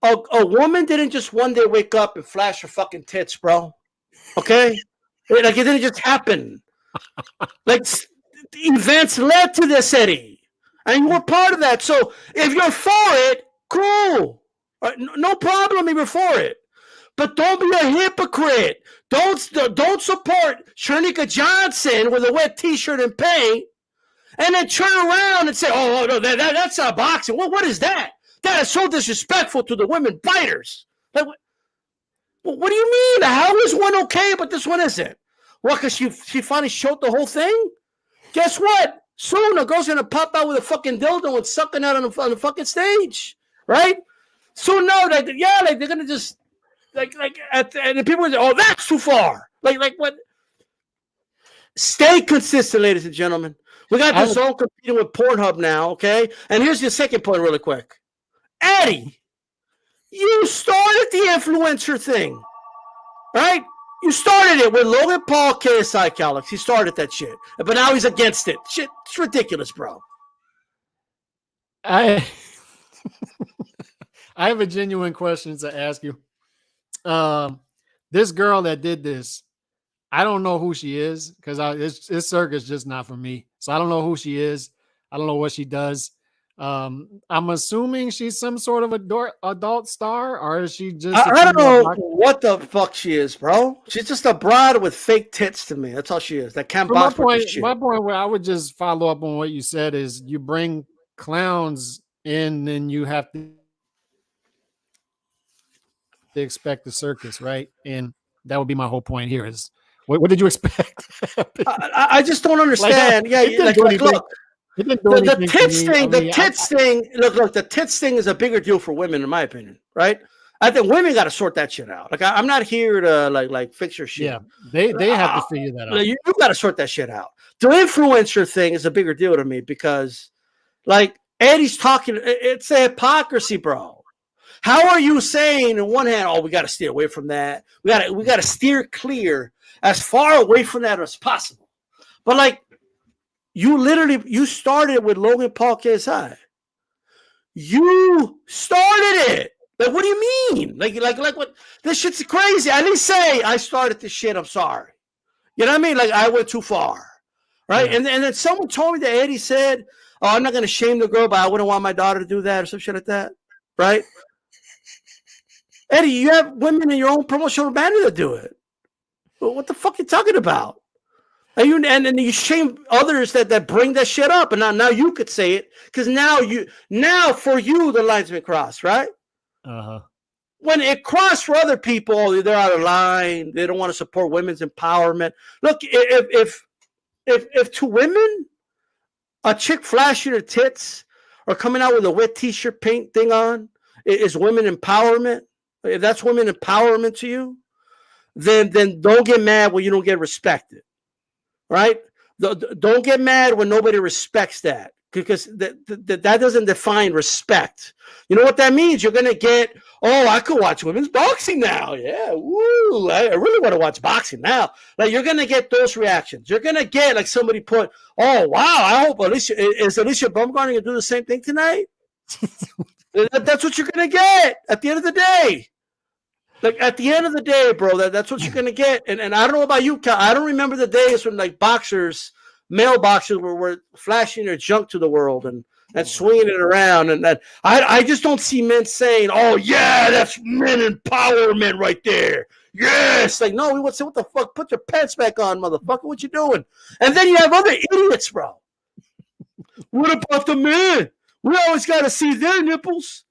A woman didn't just one day wake up and flash her fucking tits, bro. Okay? Like, it didn't just happen. Like, events led to this, Eddie. And you were part of that. So, if you're for it, cool. No problem if you're for it. But don't be a hypocrite. Don't support Shanika Johnson with a wet t-shirt and paint and then turn around and say, oh no, that's not boxing. Well, what is that? That is so disrespectful to the women fighters. Like, what do you mean? How is one okay, but this one isn't? Well, because she finally showed the whole thing? Guess what? Soon a girl's going to pop out with a fucking dildo and sucking out on the fucking stage. Right? So no, they're going to just, and people say, oh, that's too far. Like what? Stay consistent, ladies and gentlemen. We got this all competing with Pornhub now, okay? And here's the second point really quick. Eddie, you started the influencer thing, right? You started it with Logan Paul, KSI Calix. He started that shit. But now he's against it. Shit, it's ridiculous, bro. I have a genuine question to ask you. This girl that did this, I don't know who she is because this circus just not for me. So I don't know who she is. I don't know what she does. I'm assuming she's some sort of adult star, or is she just? I don't know what the fuck she is, bro. She's just a broad with fake tits to me. That's all she is. That can't box with shit. My point, where I would just follow up on what you said is, you bring clowns in, and you have to expect the circus, right? And that would be my whole point here. Is what did you expect? I just don't understand. Look. The tits thing. Look. The tits thing is a bigger deal for women, in my opinion. Right? I think women got to sort that shit out. Like, I'm not here to like fix your shit. Yeah, they have to figure that out. You got to sort that shit out. The influencer thing is a bigger deal to me because, like, Eddie's talking. It's a hypocrisy, bro. How are you saying on one hand, oh, we got to steer away from that. We got to steer clear as far away from that as possible. But like, you started with Logan Paul KSI. You started it. Like, what do you mean? Like what? This shit's crazy. At least say I started this shit. I'm sorry. You know what I mean? Like, I went too far, right? Yeah. And then someone told me that Eddie said, "Oh, I'm not going to shame the girl, but I wouldn't want my daughter to do that," or some shit like that, right? Eddie, you have women in your own promotional banner that do it. What the fuck are you talking about? And then you shame others that bring that shit up, and now you could say it because now for you the line's been crossed, right? When it crossed for other people, they're out of line. They don't want to support women's empowerment. Look, if to women, a chick flashing her tits or coming out with a wet t-shirt paint thing on is women empowerment. If that's women empowerment to you, then don't get mad when you don't get respected, right? Don't get mad when nobody respects that, because that doesn't define respect. You know what that means? You're going to get, oh, I could watch women's boxing now. Yeah, woo, I really want to watch boxing now. Like, you're going to get those reactions. You're going to get, like, somebody put, oh, wow, I hope Alicia Baumgardner going to do the same thing tonight? That's what you're going to get at the end of the day. Like, at the end of the day, bro, that's what you're going to get. And I don't know about you, Cal. I don't remember the days when, like, male boxers were flashing their junk to the world and swinging it around. And I just don't see men saying, oh, yeah, that's men empowerment right there. Yes, like no, we would say, what the fuck? Put your pants back on, motherfucker. What you doing? And then you have other idiots, bro. What about the men? We always got to see their nipples.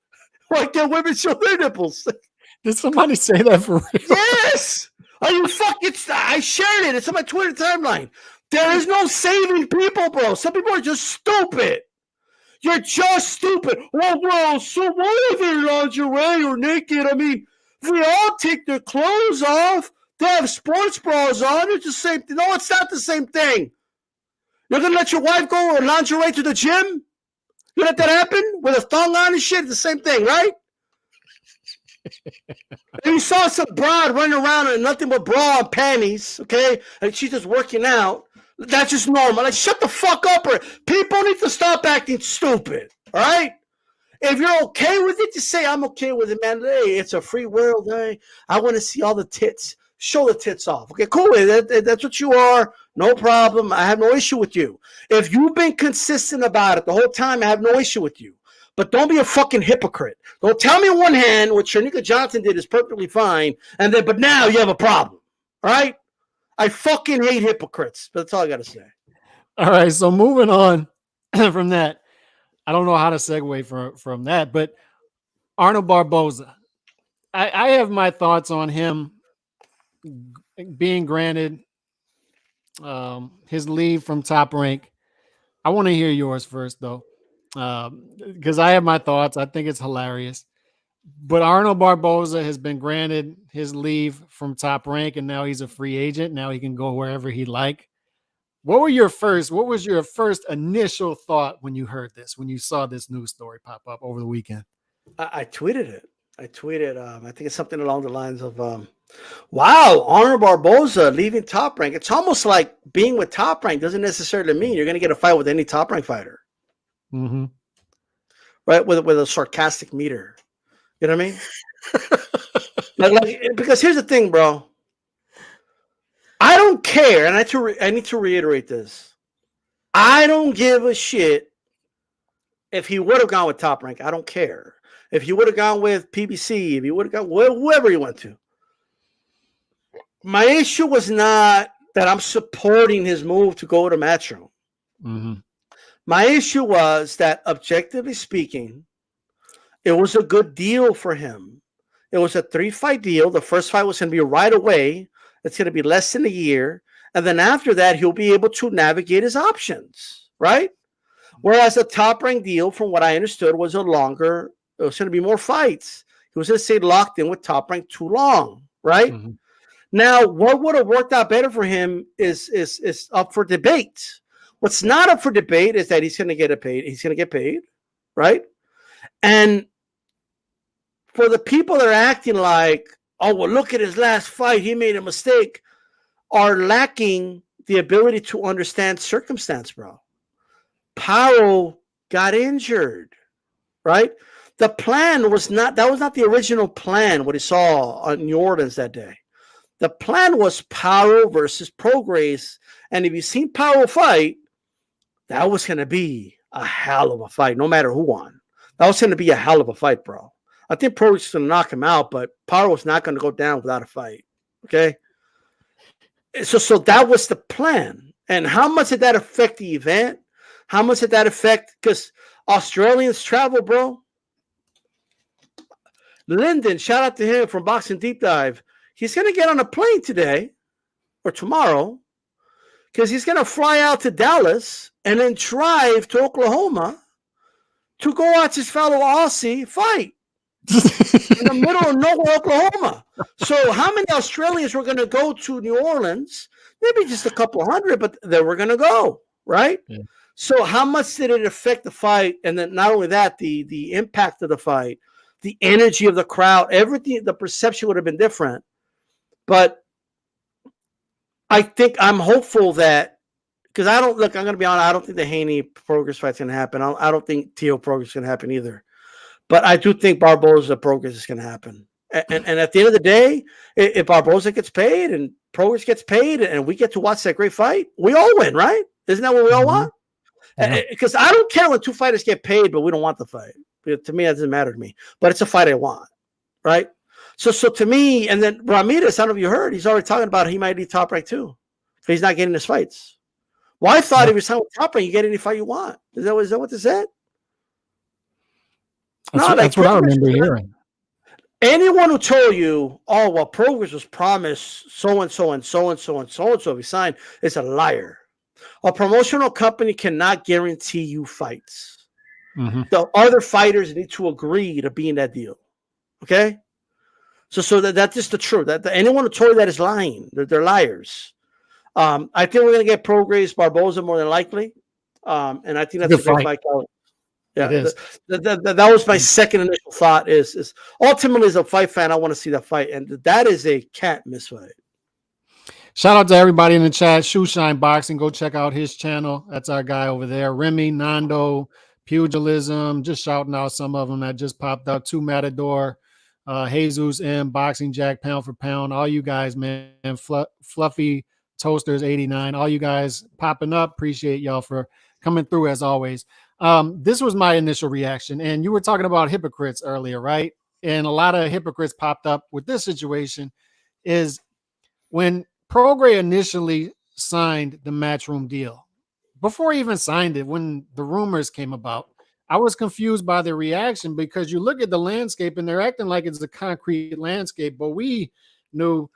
Why can't women show their nipples? Did somebody say that for real? Yes. Are you fucking? I shared it. It's on my Twitter timeline. There is no saving people, bro. Some people are just stupid. You're just stupid. Well, bro, so what if they're lingerie or naked? I mean, they all take their clothes off. They have sports bras on. It's the same thing. No, it's not the same thing. You're going to let your wife go in lingerie to the gym? You let that happen with a thong on and shit? It's the same thing, right? And you saw some broad running around in nothing but bra and panties, okay? And she's just working out. That's just normal. Like, shut the fuck up. Or people need to stop acting stupid, all right? If you're okay with it, just say, I'm okay with it, man. Hey, it's a free world. Hey, I want to see all the tits. Show the tits off. Okay, cool. That's what you are. No problem. I have no issue with you. If you've been consistent about it the whole time, I have no issue with you. But don't be a fucking hypocrite. Don't tell me on one hand what Shanika Johnson did is perfectly fine, and then but now you have a problem. All right? I fucking hate hypocrites. That's all I got to say. All right, so moving on from that, I don't know how to segue from that, but Arnold Barboza. I have my thoughts on him being granted his leave from Top Rank. I want to hear yours first, though, because I have my thoughts. I think it's hilarious. But Arnold Barboza has been granted his leave from Top Rank, and now he's a free agent. Now he can go wherever he like. What was your first initial thought when you heard this, when you saw this news story pop up over the weekend? I tweeted it. I think it's something along the lines of, wow, Arnold Barboza leaving Top Rank. It's almost like being with Top Rank doesn't necessarily mean you're going to get a fight with any Top Rank fighter. Mm-hmm. Right? With a sarcastic meter. You know what I mean? Because here's the thing, bro. I don't care, and I need to reiterate this. I don't give a shit if he would have gone with Top Rank. I don't care. If he would have gone with PBC, if he would have gone whoever he went to. My issue was not that I'm supporting his move to go to Matchroom. Mm-hmm. My issue was that, objectively speaking, it was a good deal for him. It was a 3-fight deal. The first fight was going to be right away. It's going to be less than a year. And then after that, he'll be able to navigate his options, right? Whereas the Top Rank deal, from what I understood, was it was going to be more fights. He was going to stay locked in with Top Rank too long, right? Mm-hmm. Now, what would have worked out better for him is up for debate. What's not up for debate is that he's going to get paid. He's going to get paid, right? And for the people that are acting like, oh, well, look at his last fight, he made a mistake, are lacking the ability to understand circumstance, bro. Powell got injured, right? The plan was not the original plan, what he saw on New Orleans that day. The plan was Powell versus Prograis. And if you've seen Powell fight, that was going to be a hell of a fight, no matter who won. That was going to be a hell of a fight, bro. I think Prograis was going to knock him out, but Powell was not going to go down without a fight. Okay? So that was the plan. And how much did that affect the event? How much did that affect? Because Australians travel, bro. Lyndon, shout out to him from Boxing Deep Dive. He's going to get on a plane today or tomorrow because he's going to fly out to Dallas and then drive to Oklahoma to go watch his fellow Aussie fight in the middle of nowhere, Oklahoma. So how many Australians were going to go to New Orleans? Maybe just a couple hundred, but they were going to go, right? Yeah. So how much did it affect the fight? And then not only that, the impact of the fight, the energy of the crowd, everything, the perception would have been different. But I think I'm hopeful that, because I'm going to be honest, I don't think the Haney Prograis fight's going to happen. I don't think Teal Prograis is going to happen either. But I do think Barboza Prograis is going to happen. And at the end of the day, if Barboza gets paid and Prograis gets paid and we get to watch that great fight, we all win, right? Isn't that what we all want? Because I don't care when two fighters get paid, but we don't want the fight. To me, that doesn't matter to me. But it's a fight I want, right? So to me, and then Ramirez, I don't know if you heard, he's already talking about he might be Top Rank too. He's not getting his fights. Well, I thought if you're signed with Top Rank, you get any fight you want. Is that what they said? That's what I remember hearing. Anyone who told you, oh, well, Progress was promised so and so and so and so and so and so if he signed, is a liar. A promotional company cannot guarantee you fights. The other fighters need to agree to be in that deal. Okay? So that's just the truth. That anyone who told you that is lying. They're liars. I think we're going to get Progress Barboza more than likely. And I think that's a good fight. Yeah, that was my second initial thought. Is ultimately as a fight fan, I want to see that fight, and that is a can't miss fight. Shout out to everybody in the chat. Shoeshine Boxing, go check out his channel. That's our guy over there. Remy, Nando, Pugilism, just shouting out some of them that just popped out. Two Matador, Jesus M, Boxing Jack, Pound for Pound. All you guys, man. Fluffy Toasters 89. All you guys popping up. Appreciate y'all for coming through as always. This was my initial reaction, and you were talking about hypocrites earlier, right? And a lot of hypocrites popped up with this situation. Is when Prograis initially signed the Matchroom deal, before he even signed it, when the rumors came about, I was confused by the reaction, because you look at the landscape and they're acting like it's a concrete landscape, but we knew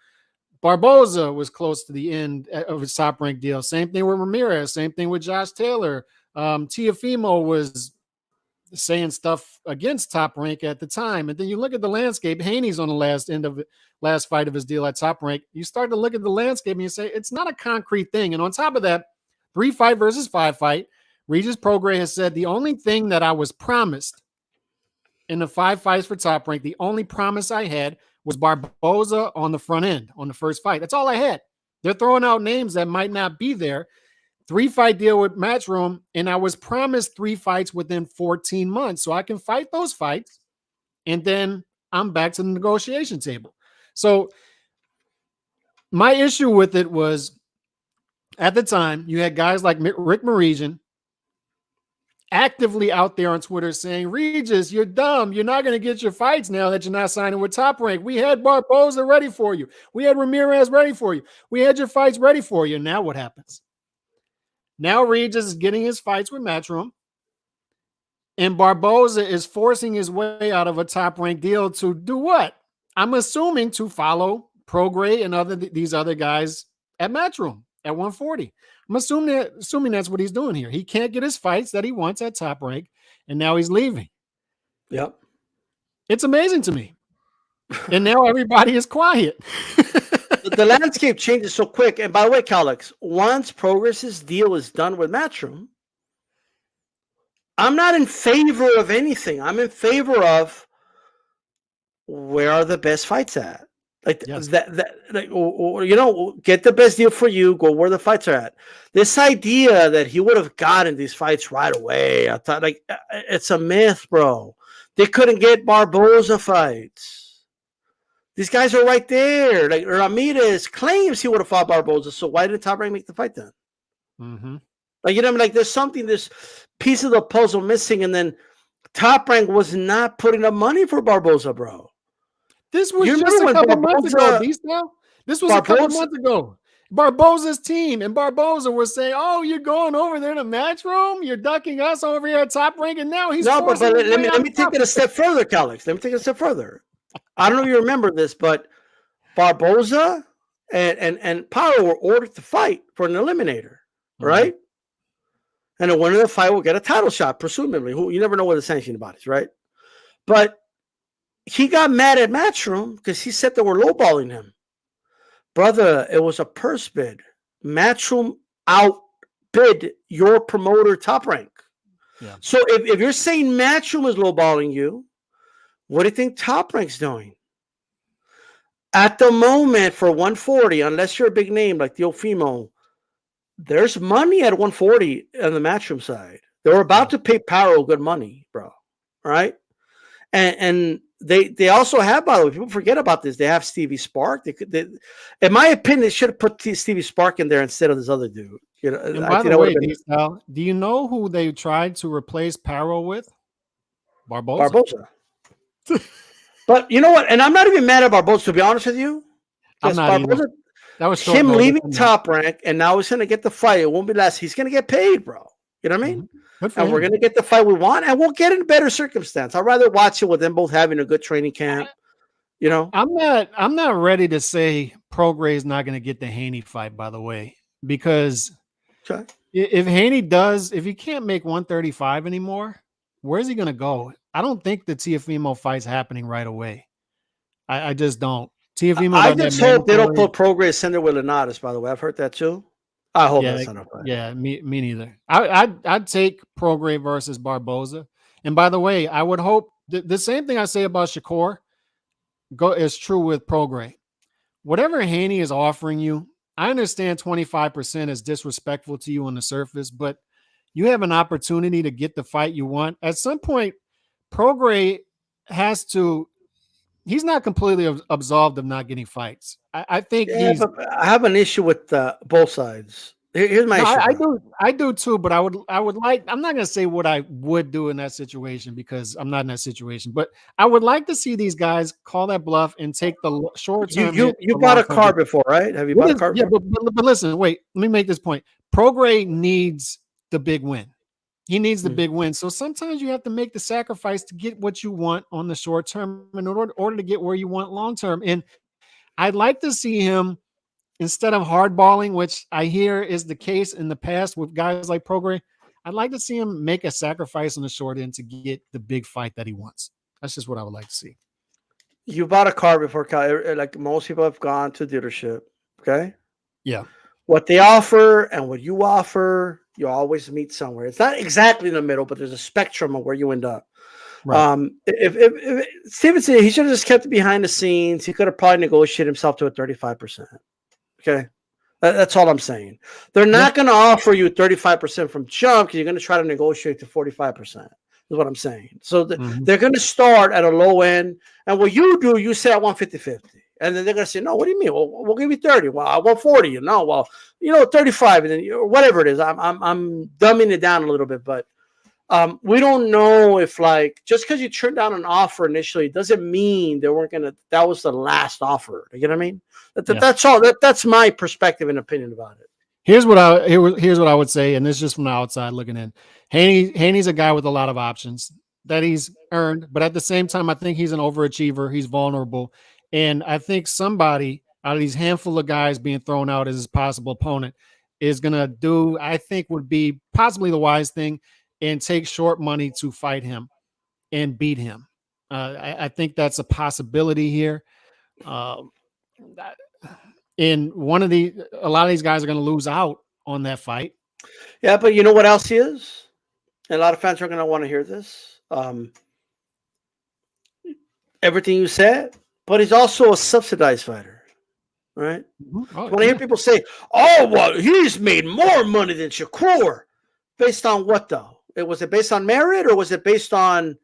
Barboza was close to the end of his Top Rank deal. Same thing with Ramirez. Same thing with Josh Taylor. Teofimo was saying stuff against Top Rank at the time. And then you look at the landscape. Haney's on the last fight of his deal at Top Rank. You start to look at the landscape and you say, it's not a concrete thing. And on top of that, 3-5 versus 5 fight, Regis Prograis has said the only thing that I was promised in the 5 fights for Top Rank, the only promise I had was Barboza on the front end on the first fight. That's all I had. They're throwing out names that might not be there. 3-fight deal with Matchroom, and I was promised 3 fights within 14 months, so I can fight those fights, and then I'm back to the negotiation table. So my issue with it was, at the time, you had guys like Rick Marijan actively out there on Twitter saying, Regis, you're dumb. You're not going to get your fights now that you're not signing with Top Rank. We had Barboza ready for you. We had Ramirez ready for you. We had your fights ready for you. Now what happens? Now Regis is getting his fights with Matchroom, and Barboza is forcing his way out of a Top Rank deal to do what? I'm assuming to follow Prograis and these other guys at Matchroom at 140. I'm assuming that's what he's doing here. He can't get his fights that he wants at Top Rank, and now he's leaving. Yep. It's amazing to me. And now everybody is quiet. The landscape changes so quick. And by the way, Calix, once Progress's deal is done with Matchroom, I'm not in favor of anything. I'm in favor of where are the best fights at? Like get the best deal for you. Go where the fights are at. This idea that he would have gotten these fights right away, I thought, it's a myth, bro. They couldn't get Barboza fights. These guys are right there. Like Ramirez claims he would have fought Barboza, so why didn't Top Rank make the fight then? Mm-hmm. Like there's this piece of the puzzle missing, and then Top Rank was not putting up money for Barboza, bro. This was just a couple months ago. This was a couple months ago. Barboza's team and Barboza was saying, "Oh, you're going over there to Matchroom. You're ducking us over here at Top Rank," and now he's but let me take it a step further, Calix. Let me take it a step further. I don't know if you remember this, but Barboza and Power were ordered to fight for an eliminator, right? And the winner of the fight will get a title shot, presumably. You never know what the sanctioning bodies, right? But he got mad at Matchroom because he said they were lowballing him. Brother, it was a purse bid. Matchroom outbid your promoter Top Rank. Yeah. So if you're saying Matchroom is lowballing you, what do you think Top Rank's doing? At the moment for 140, unless you're a big name like Teofimo, there's money at 140 on the Matchroom side. They were about to pay Paro good money, bro. Right? And they also have, by the way, people forget about this. They have Stevie Spark. In my opinion, they should have put Stevie Spark in there instead of this other dude. You know, and by the way, do you know who they tried to replace Paro with? Barboza. But you know what? And I'm not even mad at Barboza, to be honest with you. I'm not Barboza, either. That was short him notice. leaving Top Rank, and now he's going to get the fight. It won't be less. He's going to get paid, bro. You know what I mean? Good for And him. we're going to get the fight we want, and we'll get in better circumstance. I'd rather watch it with them both having a good training camp. You know, I'm not ready to say Prograis is not going to get the Haney fight, by the way, because if Haney if he can't make 135 anymore, where's he going to go? I don't think the Teofimo fight's happening right away. I just don't. Teofimo. I just hope they don't put Prograis center with Linares, by the way. I've heard that too. I hope that's not a fight. Yeah, me neither. I'd take Prograis versus Barboza. And by the way, I would hope the same thing I say about Shakur is true with Prograis. Whatever Haney is offering you, I understand 25% is disrespectful to you on the surface, but you have an opportunity to get the fight you want. At some point, Prograis has to. He's not completely absolved of not getting fights. I think but I have an issue with both sides. Here's my issue. I do too, but I would like. I'm not going to say what I would do in that situation because I'm not in that situation. But I would like to see these guys call that bluff and take the short term. You bought a car before, right? Have you bought a car? Yeah, but listen, wait. Let me make this point. Prograis needs the big win. He needs the big win. So sometimes you have to make the sacrifice to get what you want on the short term in order to get where you want long term. And I'd like to see him, instead of hardballing, which I hear is the case in the past with guys like Prograis, I'd like to see him make a sacrifice on the short end to get the big fight that he wants. That's just what I would like to see. You bought a car before, like most people have gone to dealership. Okay. Yeah. What they offer and what you offer, you always meet somewhere. It's not exactly in the middle, but there's a spectrum of where you end up. Right. If Stevenson, he should have just kept it behind the scenes. He could have probably negotiated himself to a 35%. Okay. That's all I'm saying. They're not going to offer you 35% from jump because you're going to try to negotiate to 45%. Is what I'm saying. So they're going to start at a low end. And what you do, you say I want 50-50. And then they're going to say, no, what do you mean? Well, we'll give you 30. Well, I want 40. No, well, 35. And then whatever it is, I'm dumbing it down a little bit. But we don't know if, like, just because you turned down an offer initially doesn't mean they weren't going to, that was the last offer. You know what I mean? That's all. That's my perspective and opinion about it. Here's what I would say, and this is just from the outside looking in. Haney's a guy with a lot of options that he's earned, but at the same time, I think he's an overachiever. He's vulnerable. And I think somebody out of these handful of guys being thrown out as his possible opponent is going to do, I think, would be possibly the wise thing and take short money to fight him and beat him. I think that's a possibility here. And a lot of these guys are going to lose out on that fight. Yeah, but you know what else he is? And a lot of fans are going to want to hear this. Everything you said, but he's also a subsidized fighter, right? When I hear people say, "Oh, well, he's made more money than Shakur," based on what though? Was it based on merit, or was it based on,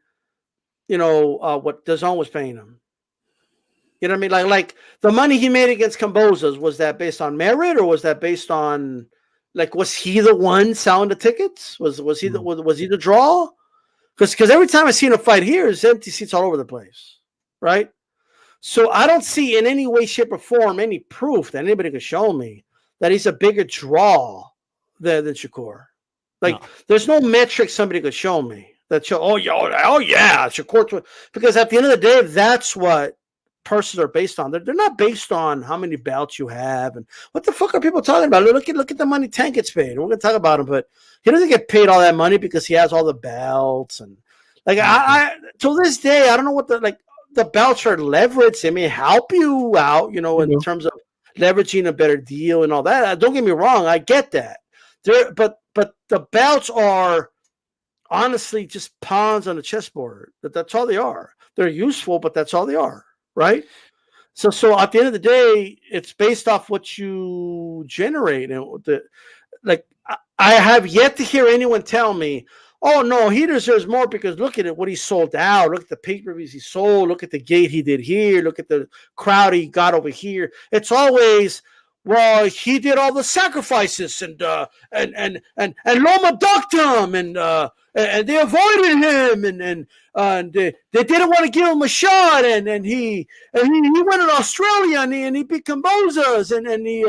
what DAZN was paying him? You know what I mean? Like the money he made against Barboza, was that based on merit, or was that based on, like, was he the one selling the tickets? Was he the draw? Because every time I seen a fight here, there's empty seats all over the place, right? So I don't see in any way, shape, or form any proof that anybody could show me that he's a bigger draw than Shakur. Like, there's no metric somebody could show me that show, oh yeah, Shakur. Because at the end of the day, that's what purses are based on. They're not based on how many belts you have and what the fuck are people talking about. Look at the money Tank gets paid. We're gonna talk about him, but he doesn't get paid all that money because he has all the belts and like I to this day I don't know what the belts are leveraged. They may help you out, in terms of leveraging a better deal and all that. Don't get me wrong, I get that. But the belts are honestly just pawns on the chessboard. That's all they are. They're useful, but that's all they are, right? So at the end of the day, it's based off what you generate. And I have yet to hear anyone tell me, oh no, he deserves more because look at what he sold out. Look at the pay-per-views he sold. Look at the gate he did here. Look at the crowd he got over here. It's always, well, he did all the sacrifices and Loma ducked him and they avoided him, and they didn't want to give him a shot, and he went to Australia and he beat Barbozas, and he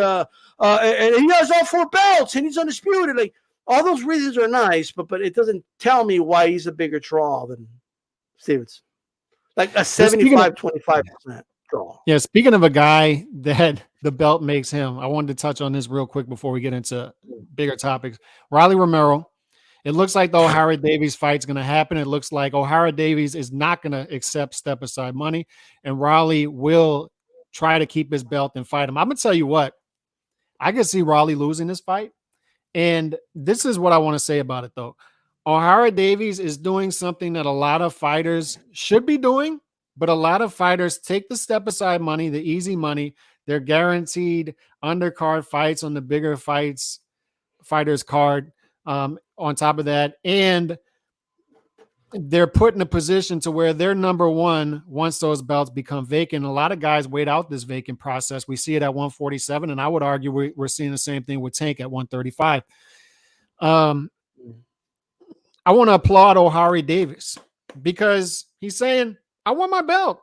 has all 4 belts and he's undisputed. Like all those reasons are nice, but it doesn't tell me why he's a bigger draw than Stevenson. Like a 75-25% draw. Yeah, speaking of a guy that the belt makes him, I wanted to touch on this real quick before we get into bigger topics. Riley Romero. It looks like the O'Hara Davies fight's going to happen. It looks like O'Hara Davies is not going to accept step-aside money, and Riley will try to keep his belt and fight him. I'm going to tell you what, I can see Riley losing this fight, and this is what I want to say about it, though. O'Hara Davies is doing something that a lot of fighters should be doing, but a lot of fighters take the step-aside money, the easy money. They're guaranteed undercard fights on the bigger fighters card. On top of that, and they're put in a position to where they're number one once those belts become vacant. A lot of guys wait out this vacant process. We see it at 147, and I would argue we're seeing the same thing with Tank at 135. I want to applaud O'Hara Davies because he's saying, I want my belt.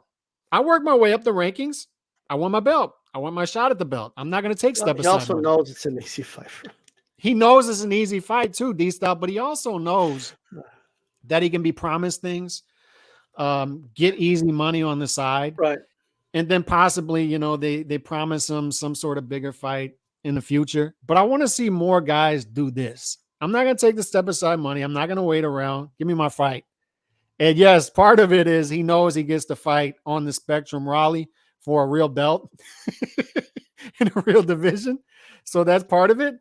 I worked my way up the rankings. I want my belt. I want my shot at the belt. I'm not going to take step aside. He also knows it's an easy fight for him. He knows it's an easy fight too, D-Style, but he also knows that he can be promised things, get easy money on the side. Right. And then possibly, they promise him some sort of bigger fight in the future. But I want to see more guys do this. I'm not going to take the step aside money. I'm not going to wait around. Give me my fight. And yes, part of it is he knows he gets to fight on the Spectrum Raleigh for a real belt in a real division. So that's part of it.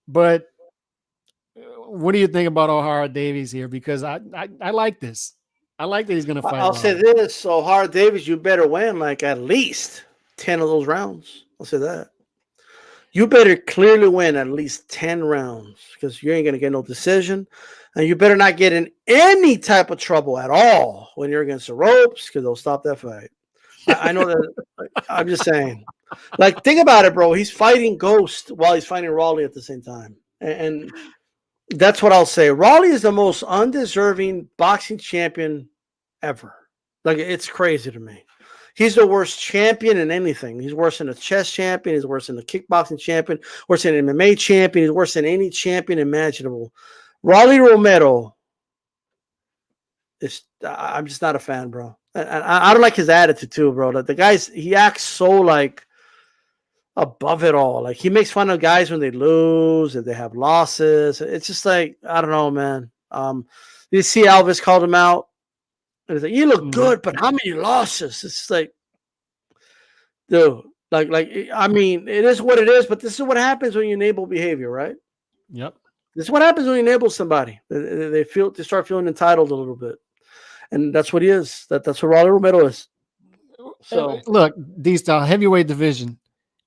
But what do you think about O'Hara Davies here? Because I like this. I like that he's going to fight. I'll say this. O'Hara Davies, you better win like at least 10 of those rounds. I'll say that. You better clearly win at least 10 rounds because you ain't going to get no decision. And you better not get in any type of trouble at all when you're against the ropes because they'll stop that fight. I know that. I'm just saying. Like, think about it, bro. He's fighting Ghost while he's fighting Raleigh at the same time. And that's what I'll say. Raleigh is the most undeserving boxing champion ever. Like, it's crazy to me. He's the worst champion in anything. He's worse than a chess champion. He's worse than a kickboxing champion. Worse than an MMA champion. He's worse than any champion imaginable. Raleigh Romero I'm just not a fan, bro. And I don't like his attitude too, bro. The guy's, he acts so like above it all. Like he makes fun of guys when they lose and they have losses. It's just like, I don't know, man. You see Elvis called him out. And he's like, you look good, but how many losses? It's just like, dude, like I mean, it is what it is, but this is what happens when you enable behavior, right? Yep. This is what happens when you enable somebody. They start feeling entitled a little bit. And that's what he is. That's what Raleigh Romero is. So look, D-Style, heavyweight division.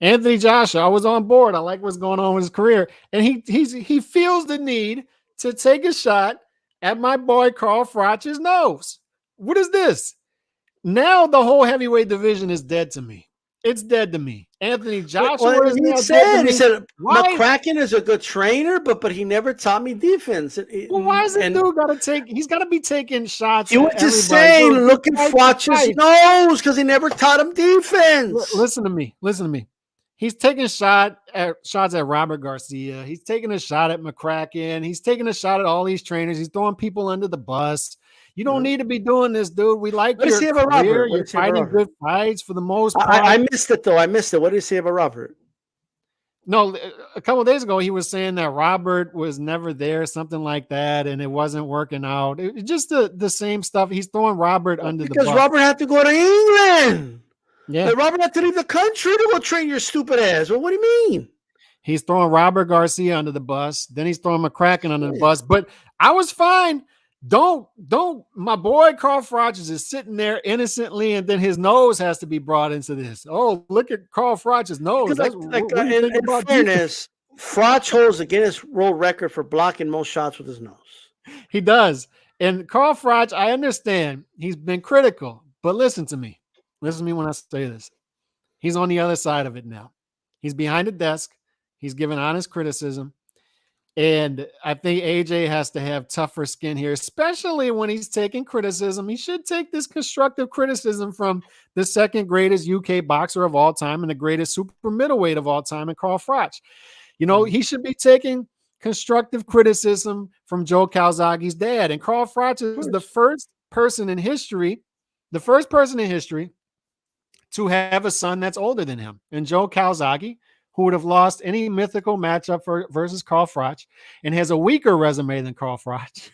Anthony Joshua, I was on board. I like what's going on with his career. And he feels the need to take a shot at my boy Carl Froch's nose. What is this? Now the whole heavyweight division is dead to me. It's dead to me. Anthony Joshua is now dead to me. He said McCracken is a good trainer, but he never taught me defense. Well, why is it dude got to take? He's got to be taking shots. You were just saying, look at Froch's nose because he never taught him defense. Listen to me. He's taking shots at Robert Garcia. He's taking a shot at McCracken. He's taking a shot at all these trainers. He's throwing people under the bus. You don't need to be doing this, dude. We like your career. You're fighting good fights for the most part. I missed it, though. I missed it. What did you say about Robert? No, a couple of days ago, he was saying that Robert was never there, something like that, and it wasn't working out. It's just the same stuff. He's throwing Robert under the bus. Because Robert had to go to England. Yeah. Like Robert had to leave the country to go train your stupid ass. Well, what do you mean? He's throwing Robert Garcia under the bus. Then he's throwing McCracken under the bus. But I was fine. Don't. My boy Carl Froch is sitting there innocently, and then his nose has to be brought into this. Oh, look at Carl Froch's nose. In fairness, Froch holds the Guinness World Record for blocking most shots with his nose. He does. And Carl Froch, I understand he's been critical, but listen to me. Listen to me when I say this. He's on the other side of it now. He's behind the desk. He's giving honest criticism. And I think AJ has to have tougher skin here, especially when he's taking criticism. He should take this constructive criticism from the second greatest UK boxer of all time and the greatest super middleweight of all time in Carl Froch. You know, he should be taking constructive criticism from Joe Calzaghe's dad. And Carl Froch is the first person in history to have a son that's older than him. And Joe Calzaghe, who would have lost any mythical matchup versus Carl Froch and has a weaker resume than Carl Froch,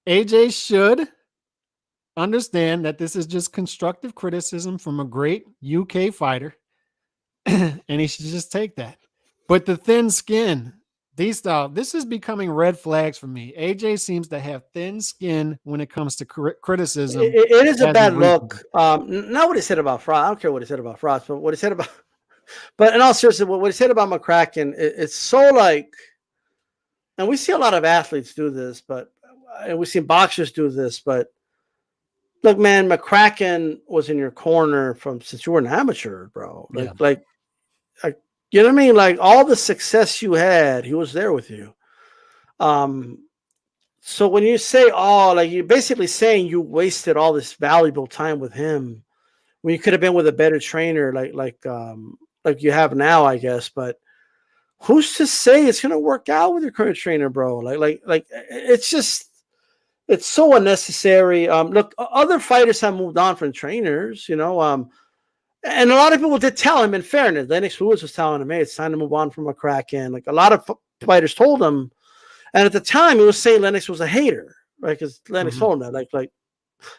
AJ should understand that this is just constructive criticism from a great UK fighter, and he should just take that. But the thin skin, this is becoming red flags for me. AJ seems to have thin skin when it comes to criticism. It is a bad look. Not what he said about Frost. I don't care what he said about Frost, but what he said about. But in all seriousness, what he said about McCracken, it's so like, and we see a lot of athletes do this, and we've seen boxers do this. But look, man, McCracken was in your corner since you were an amateur, bro. Like, you know what I mean? Like all the success you had, he was there with you. So when you say, like you're basically saying you wasted all this valuable time with him when you could have been with a better trainer, like you have now, I guess. But who's to say it's gonna work out with your current trainer, bro? Like it's just, it's so unnecessary. Look, other fighters have moved on from trainers, you know. And a lot of people did tell him, in fairness, Lennox Lewis was telling him, hey, it's time to move on from McCracken. Like a lot of fighters told him. And at the time, he was saying Lennox was a hater, right? Because Lennox told him that, like,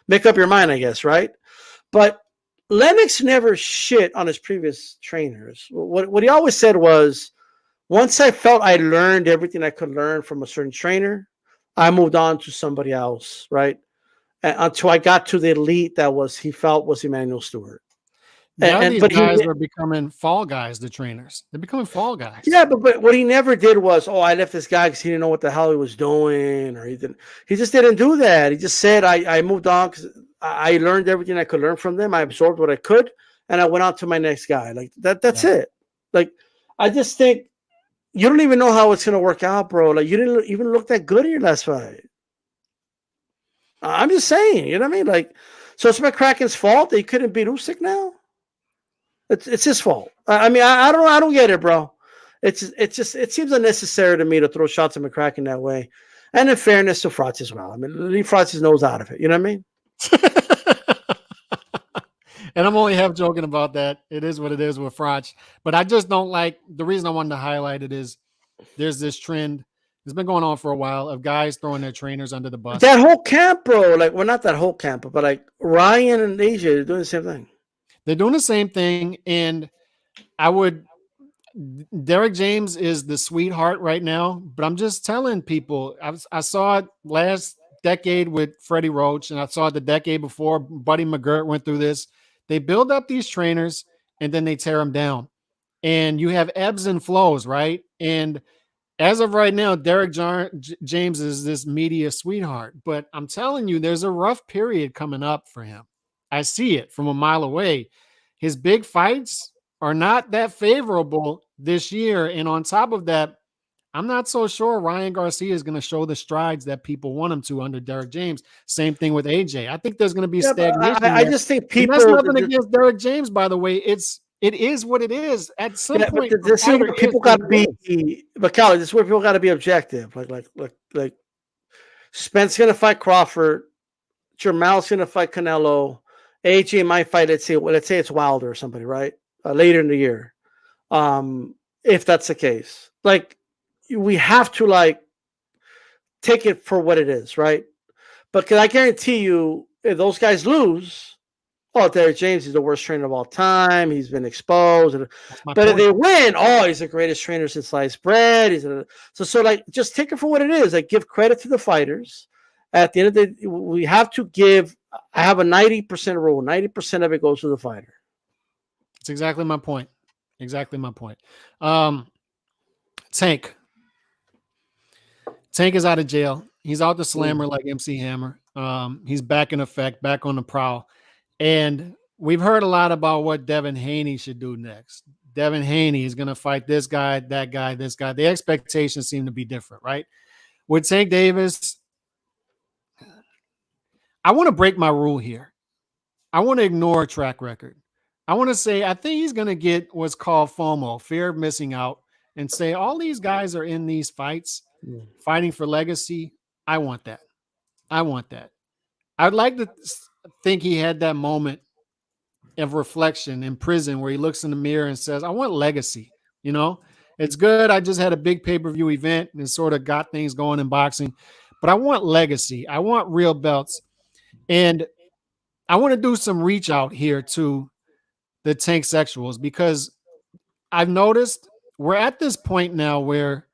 make up your mind, I guess, right? But Lennox never shit on his previous trainers. What he always said was, once I felt I learned everything I could learn from a certain trainer, I moved on to somebody else, right? Until I got to the elite he felt was Emmanuel Stewart. Now these guys are becoming fall guys, the trainers. They're becoming fall guys. Yeah, but what he never did was, I left this guy because he didn't know what the hell he was doing, or he just didn't do that. He just said, I moved on because I learned everything I could learn from them. I absorbed what I could, and I went on to my next guy. Like that's it. Like, I just think you don't even know how it's gonna work out, bro. Like, you didn't even look that good in your last fight. I'm just saying, you know what I mean? Like, so it's McCracken's fault that he couldn't beat Usyk now. It's his fault. I mean, I don't get it, bro. It seems unnecessary to me to throw shots at McCracken that way. And in fairness to Froch as well. I mean, leave Froch's nose out of it. You know what I mean? And I'm only half joking about that. It is what it is with Froch. But I just don't like, the reason I wanted to highlight it is there's this trend. It's been going on for a while of guys throwing their trainers under the bus. That whole camp, bro. Like, well, not that whole camp, but like Ryan and AJ, they're doing the same thing. They're doing the same thing, and Derek James is the sweetheart right now, but I'm just telling people, I saw it last decade with Freddie Roach, and I saw it the decade before. Buddy McGirt went through this. They build up these trainers, and then they tear them down. And you have ebbs and flows, right? And as of right now, Derek James is this media sweetheart, but I'm telling you, there's a rough period coming up for him. I see it from a mile away. His big fights are not that favorable this year. And on top of that, I'm not so sure Ryan Garcia is going to show the strides that people want him to under Derek James. Same thing with AJ. I think there's going to be stagnation. I just think people. And that's nothing against Derek James, by the way. It is what it is. At some point, this is where people got to be. But Callie, this is where people got to be objective. Like Spence going to fight Crawford. Jamal's going to fight Canelo. AJ might fight, let's say it's Wilder or somebody, right? Later in the year. If that's the case. Like, we have to, like, take it for what it is, right? But can I guarantee you, if those guys lose, Derek James is the worst trainer of all time. He's been exposed. But if they win, he's the greatest trainer since sliced bread. So like, just take it for what it is. Like, give credit to the fighters. At the end of the day, we have to give. I have a 90% rule. 90% of it goes to the fighter. That's exactly my point. Tank is out of jail. He's out the slammer like MC Hammer. He's back in effect, back on the prowl. And we've heard a lot about what Devin Haney should do next. Devin Haney is going to fight this guy, that guy, this guy. The expectations seem to be different, right? With Tank Davis, I want to break my rule here. I want to ignore track record. I want to say I think he's going to get what's called FOMO, fear of missing out, and say all these guys are in these fights fighting for legacy. I want that. I want that. I'd like to think he had that moment of reflection in prison where he looks in the mirror and says, I want legacy. You know, it's good. I just had a big pay-per-view event and sort of got things going in boxing, but I want legacy. I want real belts. And I want to do some reach out here to the Tank Sexuals because I've noticed we're at this point now where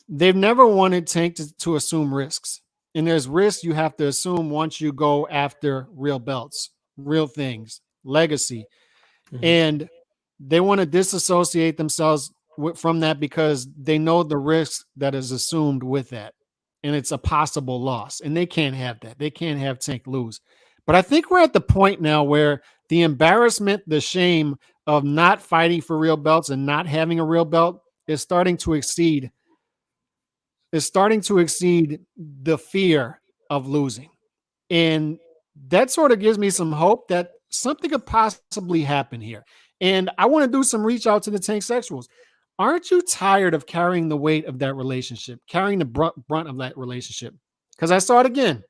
they've never wanted Tank to assume risks. And there's risks you have to assume once you go after real belts, real things, legacy. And they want to disassociate themselves from that because they know the risk that is assumed with that. And it's a possible loss. And they can't have that. They can't have Tank lose. But I think we're at the point now where the embarrassment, the shame of not fighting for real belts and not having a real belt is starting to exceed the fear of losing. And that sort of gives me some hope that something could possibly happen here. And I want to do some reach out to the Tank Sexuals. Aren't you tired of carrying the weight of that relationship, carrying the brunt of that relationship? Because I saw it again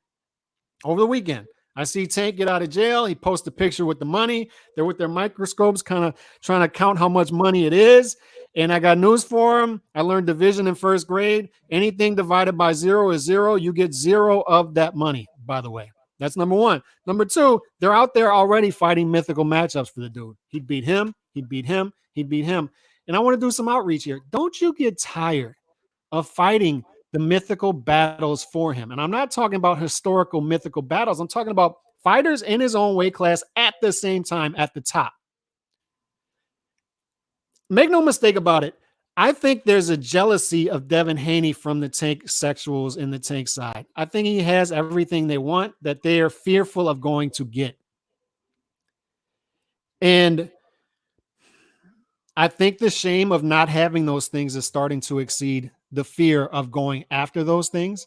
over the weekend. I see Tank get out of jail. He posts a picture with the money. They're with their microscopes kind of trying to count how much money it is. And I got news for him. I learned division in first grade. Anything divided by 0 is 0. You get 0 of that money, by the way. That's number one. Number two, they're out there already fighting mythical matchups for the dude. He'd beat him. He'd beat him. He'd beat him. And I want to do some outreach here. Don't you get tired of fighting the mythical battles for him? And I'm not talking about historical mythical battles. I'm talking about fighters in his own weight class at the same time at the top. Make no mistake about it. I think there's a jealousy of Devin Haney from the Tank Sexuals in the Tank side. I think he has everything they want that they are fearful of going to get. And I think the shame of not having those things is starting to exceed the fear of going after those things.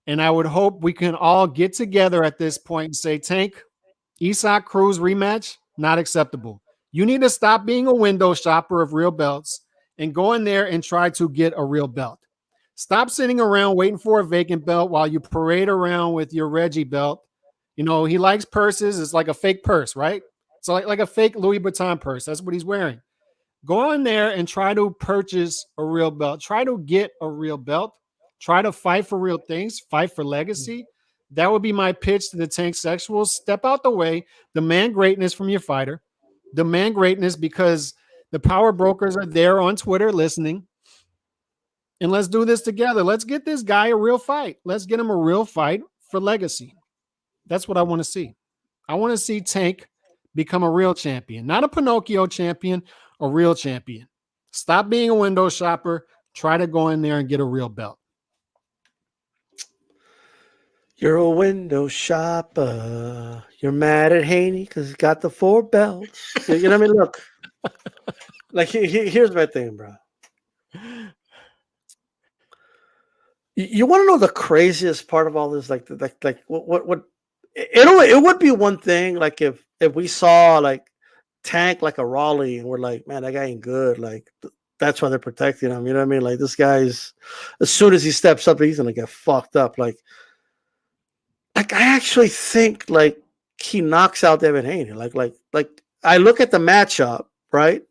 And I would hope we can all get together at this point and say, Tank, Isaac Cruz rematch, not acceptable. You need to stop being a window shopper of real belts and go in there and try to get a real belt. Stop sitting around waiting for a vacant belt while you parade around with your Reggie belt. You know, he likes purses. It's like a fake purse, right? It's like a fake Louis Vuitton purse. That's what he's wearing. Go in there and try to purchase a real belt. Try to get a real belt. Try to fight for real things. Fight for legacy. That would be my pitch to the Tank Sexuals. Step out the way. Demand greatness from your fighter. Demand greatness because the power brokers are there on Twitter listening. And let's do this together. Let's get this guy a real fight. Let's get him a real fight for legacy. That's what I want to see. I want to see Tank become a real champion, not a Pinocchio champion, a real champion. Stop being a window shopper. Try to go in there and get a real belt. You're a window shopper. You're mad at Haney because he's got the 4 belts. You know what I mean? Look, like here's my thing, bro. You want to know the craziest part of all this? Like what? It would be one thing, like if we saw like Tank like a Raleigh and we're like, man, that guy ain't good. Like that's why they're protecting him. You know what I mean? Like this guy's, as soon as he steps up, he's gonna get fucked up. Like I actually think like he knocks out Devin Haney. Like I look at the matchup, right?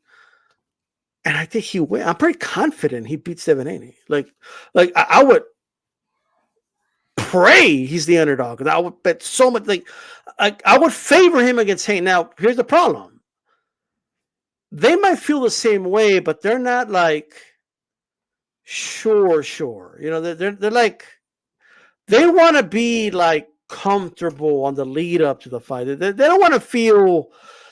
And I think he wins. I'm pretty confident he beats Devin Haney. Like I would pray he's the underdog. I would bet so much. Like I would favor him against Haney. Now, here's the problem. They might feel the same way, but they're not like sure. You know, they're like they want to be like comfortable on the lead up to the fight. They don't want to feel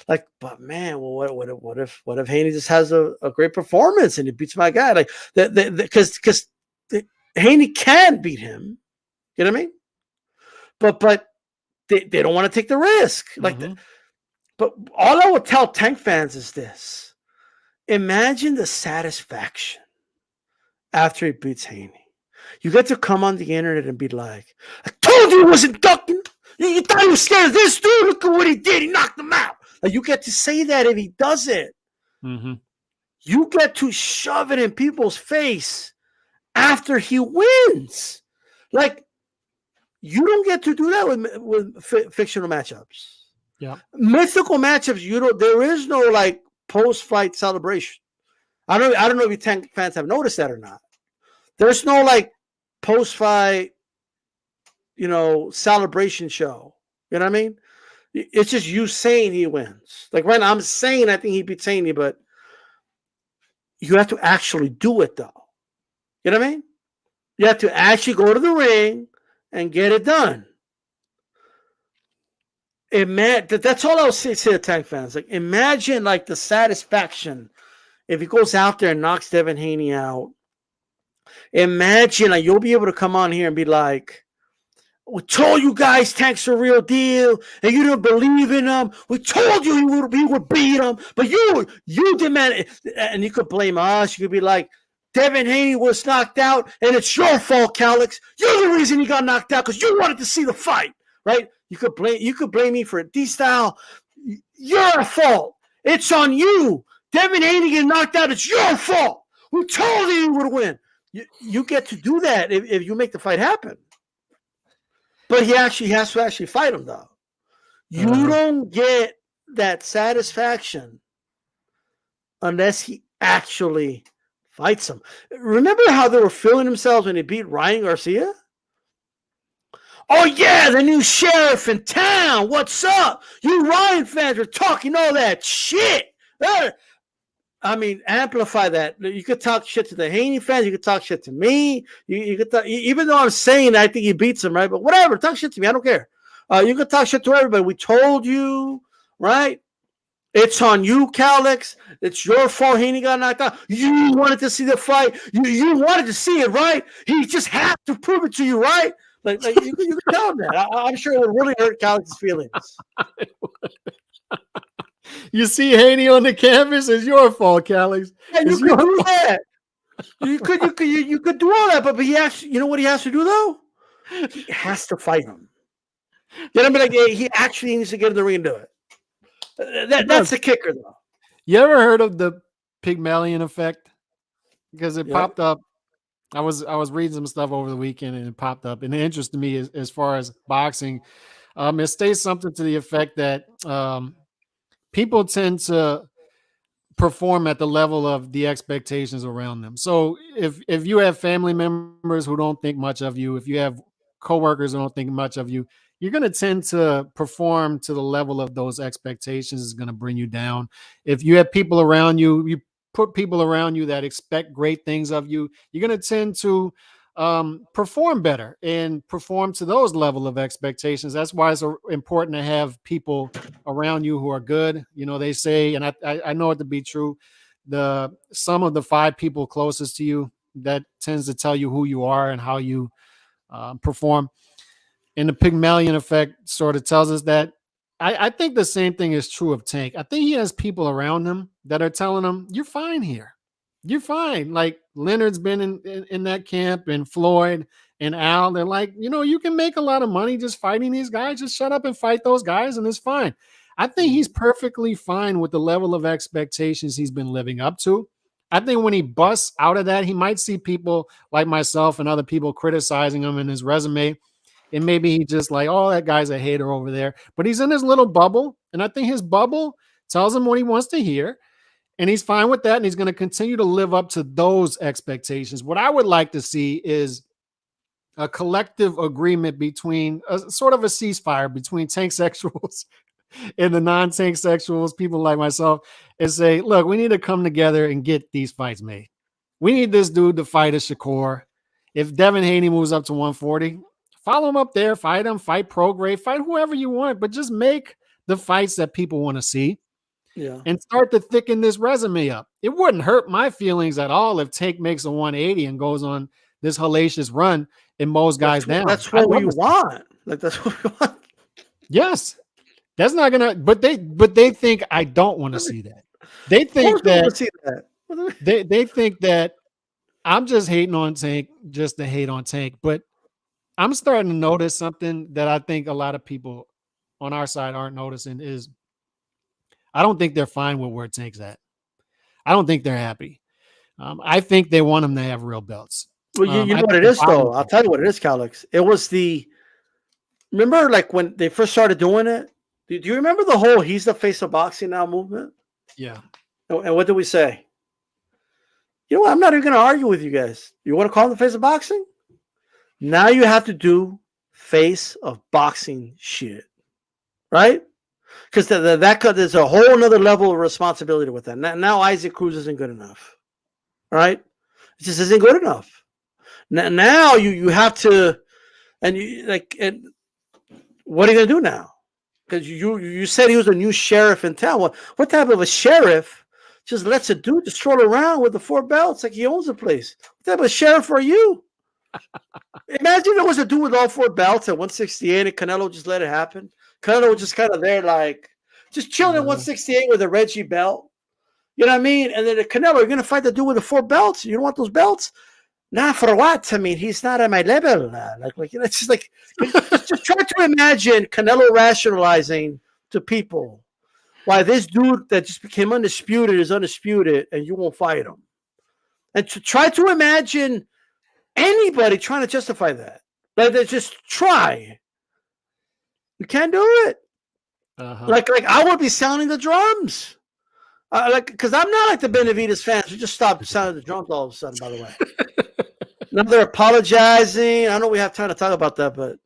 like, but man, well, what if Haney just has a great performance and he beats my guy? Like because Haney can beat him. You know what I mean? But they don't want to take the risk. Like But all I would tell Tank fans is this. Imagine the satisfaction after he beats Haney. You get to come on the internet and be like, I told you he wasn't ducking. You thought he was scared of this dude. Look at what he did. He knocked him out. Like, you get to say that if he does it. Mm-hmm. You get to shove it in people's face after he wins. Like, you don't get to do that with fictional matchups. Yeah. Mythical matchups, there is no like post-fight celebration. I don't know if you Tank fans have noticed that or not. There's no like post-fight, celebration show. You know what I mean? It's just you saying he wins. Like right now, I'm saying I think he beats Haney, but you have to actually do it though. You know what I mean? You have to actually go to the ring and get it done. That's all I'll say to the Tank fans. Like, imagine like the satisfaction if he goes out there and knocks Devin Haney out. Imagine like you'll be able to come on here and be like, we told you guys Tank's a real deal, and you didn't believe in him. We told you he would beat him, but you demanded, and you could blame us. You could be like, Devin Haney was knocked out, and it's your fault, Calix. You're the reason he got knocked out because you wanted to see the fight, right? You could blame me for it. D-Style, your fault. It's on you. Devin Haney getting knocked out. It's your fault. We told you you would win. You get to do that if you make the fight happen. But he actually has to fight him, though. You don't get that satisfaction unless he actually fights him. Remember how they were feeling themselves when they beat Ryan Garcia? Oh, yeah, the new sheriff in town. What's up? You Ryan fans are talking all that shit. I mean, amplify that. You could talk shit to the Haney fans. You could talk shit to me. You could talk, even though I'm saying I think he beats him, right? But whatever, talk shit to me. I don't care. You could talk shit to everybody. We told you, right? It's on you, Calix. It's your fault Haney got knocked out. You wanted to see the fight. You wanted to see it, right? He just had to prove it to you, right? Like you could tell him that. I'm sure it would really hurt Calix's feelings. You see Haney on the canvas, it's your fault, Calix. Yeah, you could do that. You could do all that, but he actually, you know what he has to do though? He has to fight him. You know what I mean? Like, he actually needs to get in the ring and do it. That's the kicker, though. You ever heard of the Pygmalion effect? Because it popped up. I was reading some stuff over the weekend and it popped up, and it interested me as far as boxing. It states something to the effect that people tend to perform at the level of the expectations around them. So if you have family members who don't think much of you, if you have coworkers who don't think much of you, you're going to tend to perform to the level of those expectations. Is going to bring you down. If you have people around you, you put people around you that expect great things of you, you're going to tend to perform better and perform to those level of expectations. That's why it's important to have people around you who are good. You know, they say, and I know it to be true, the sum of the 5 people closest to you, that tends to tell you who you are and how you perform. And the Pygmalion effect sort of tells us that. I think the same thing is true of Tank. I think he has people around him that are telling him, you're fine here. You're fine. Like Leonard's been in that camp, and Floyd and Al, they're like, you can make a lot of money just fighting these guys. Just shut up and fight those guys and it's fine. I think he's perfectly fine with the level of expectations he's been living up to. I think when he busts out of that, he might see people like myself and other people criticizing him in his resume. And maybe he just like, oh, that guy's a hater over there. But he's in his little bubble. And I think his bubble tells him what he wants to hear. And he's fine with that. And he's going to continue to live up to those expectations. What I would like to see is a collective agreement between sort of a ceasefire between tank sexuals and the non-tank sexuals, people like myself, and say, look, we need to come together and get these fights made. We need this dude to fight a Shakur. If Devin Haney moves up to 140, follow him up there, fight him, fight Prograis, fight whoever you want, but just make the fights that people want to see. Yeah. And start to thicken this resume up. It wouldn't hurt my feelings at all if Tank makes a 180 and goes on this hellacious run and mows guys down. That's what we want. Like, that's what we want. Yes. That's not gonna. But they think I don't want to see that. They think that, see that. they think that I'm just hating on Tank just to hate on Tank. But I'm starting to notice something that I think a lot of people on our side aren't noticing is I don't think they're fine with where Tank's at. I don't think they're happy. I think they want him to have real belts. Well, you know what it is, though. I'll tell you what it is, Calix. It was remember, like when they first started doing it. Do you remember the whole "he's the face of boxing now" movement? Yeah. And what did we say? You know what? I'm not even going to argue with you guys. You want to call him the face of boxing? Now you have to do face of boxing shit, right? Because there's a whole nother level of responsibility with that. Now Isaac Cruz isn't good enough, right? It just isn't good enough. Now you have to, and what are you gonna do now? Because you said he was a new sheriff in town. What type of a sheriff just lets a dude just stroll around with the 4 belts like he owns the place? What type of sheriff are you? Imagine there was a dude with all 4 belts at 168 and Canelo just let it happen. Canelo was just kind of there, like just chilling at 168 with a Reggie belt. You know what I mean? And then the Canelo, you're gonna fight the dude with the 4 belts. You don't want those belts? Nah, for what? I mean, he's not at my level. Like it's just like just try to imagine Canelo rationalizing to people why this dude that just became undisputed is undisputed, and you won't fight him. And to try to imagine anybody trying to justify that. Like they just try. You can't do it. Like I would be sounding the drums. Because I'm not like the Benavidez fans who just stopped sounding the drums all of a sudden, by the way. Now they're apologizing. I know we have time to talk about that, but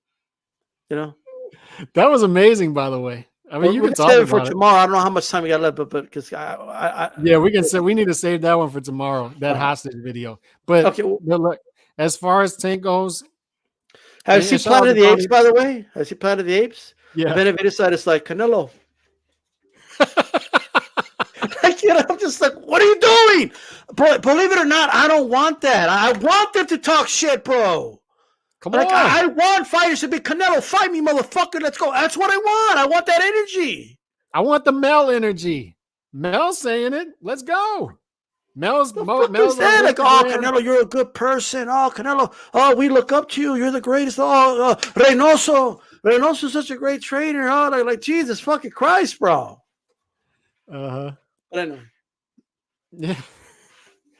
that was amazing, by the way. I mean, you can talk about it for tomorrow. I don't know how much time we got left, but because we can say we need to save that one for tomorrow. That hostage video. But okay, but look, as far as Tank goes, has he Planet of the Apes? By the way, has he Planet of the Apes? Yeah. The Benavidez side is like Canelo. I'm just like, what are you doing? But believe it or not, I don't want that. I want them to talk shit, bro. Come on. I want fighters to be Canelo. Fight me, motherfucker. Let's go. That's what I want. I want that energy. I want the Mel energy. Mel's saying it. Let's go. Mel's saying like, oh, Canelo, you're a good person. Oh, Canelo, oh, we look up to you. You're the greatest. Oh, Reynoso's such a great trainer. Oh, like Jesus fucking Christ, bro. But anyway. Yeah.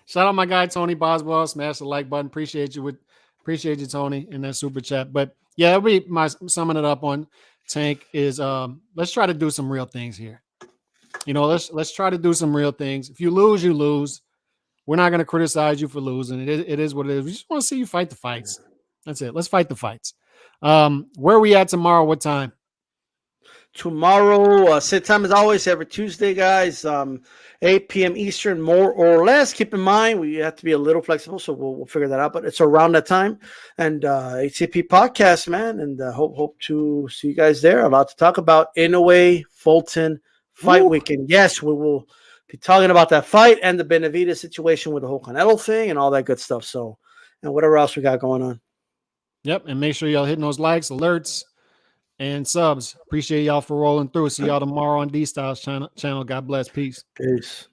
Shout out my guy Tony Boswell. Smash the like button. Appreciate you, Tony, in that super chat. But yeah, that'll be my summing it up on Tank is let's try to do some real things here. Let's try to do some real things. If you lose, you lose. We're not going to criticize you for losing. It is what it is. We just want to see you fight the fights. That's it. Let's fight the fights. Where are we at tomorrow? What time? Tomorrow, same time as always, every Tuesday, guys, 8 p.m. Eastern, more or less. Keep in mind, we have to be a little flexible, so we'll figure that out, but it's around that time. And HCP podcast, man, and hope to see you guys there. A lot to talk about. Inoue, Fulton, fight weekend. Yes, we will be talking about that fight and the Benavidez situation with the whole Canelo thing and all that good stuff. So, and whatever else we got going on. Yep, and make sure y'all hitting those likes, alerts, and subs. Appreciate y'all for rolling through. See y'all tomorrow on D Styles channel. God bless. Peace. Peace.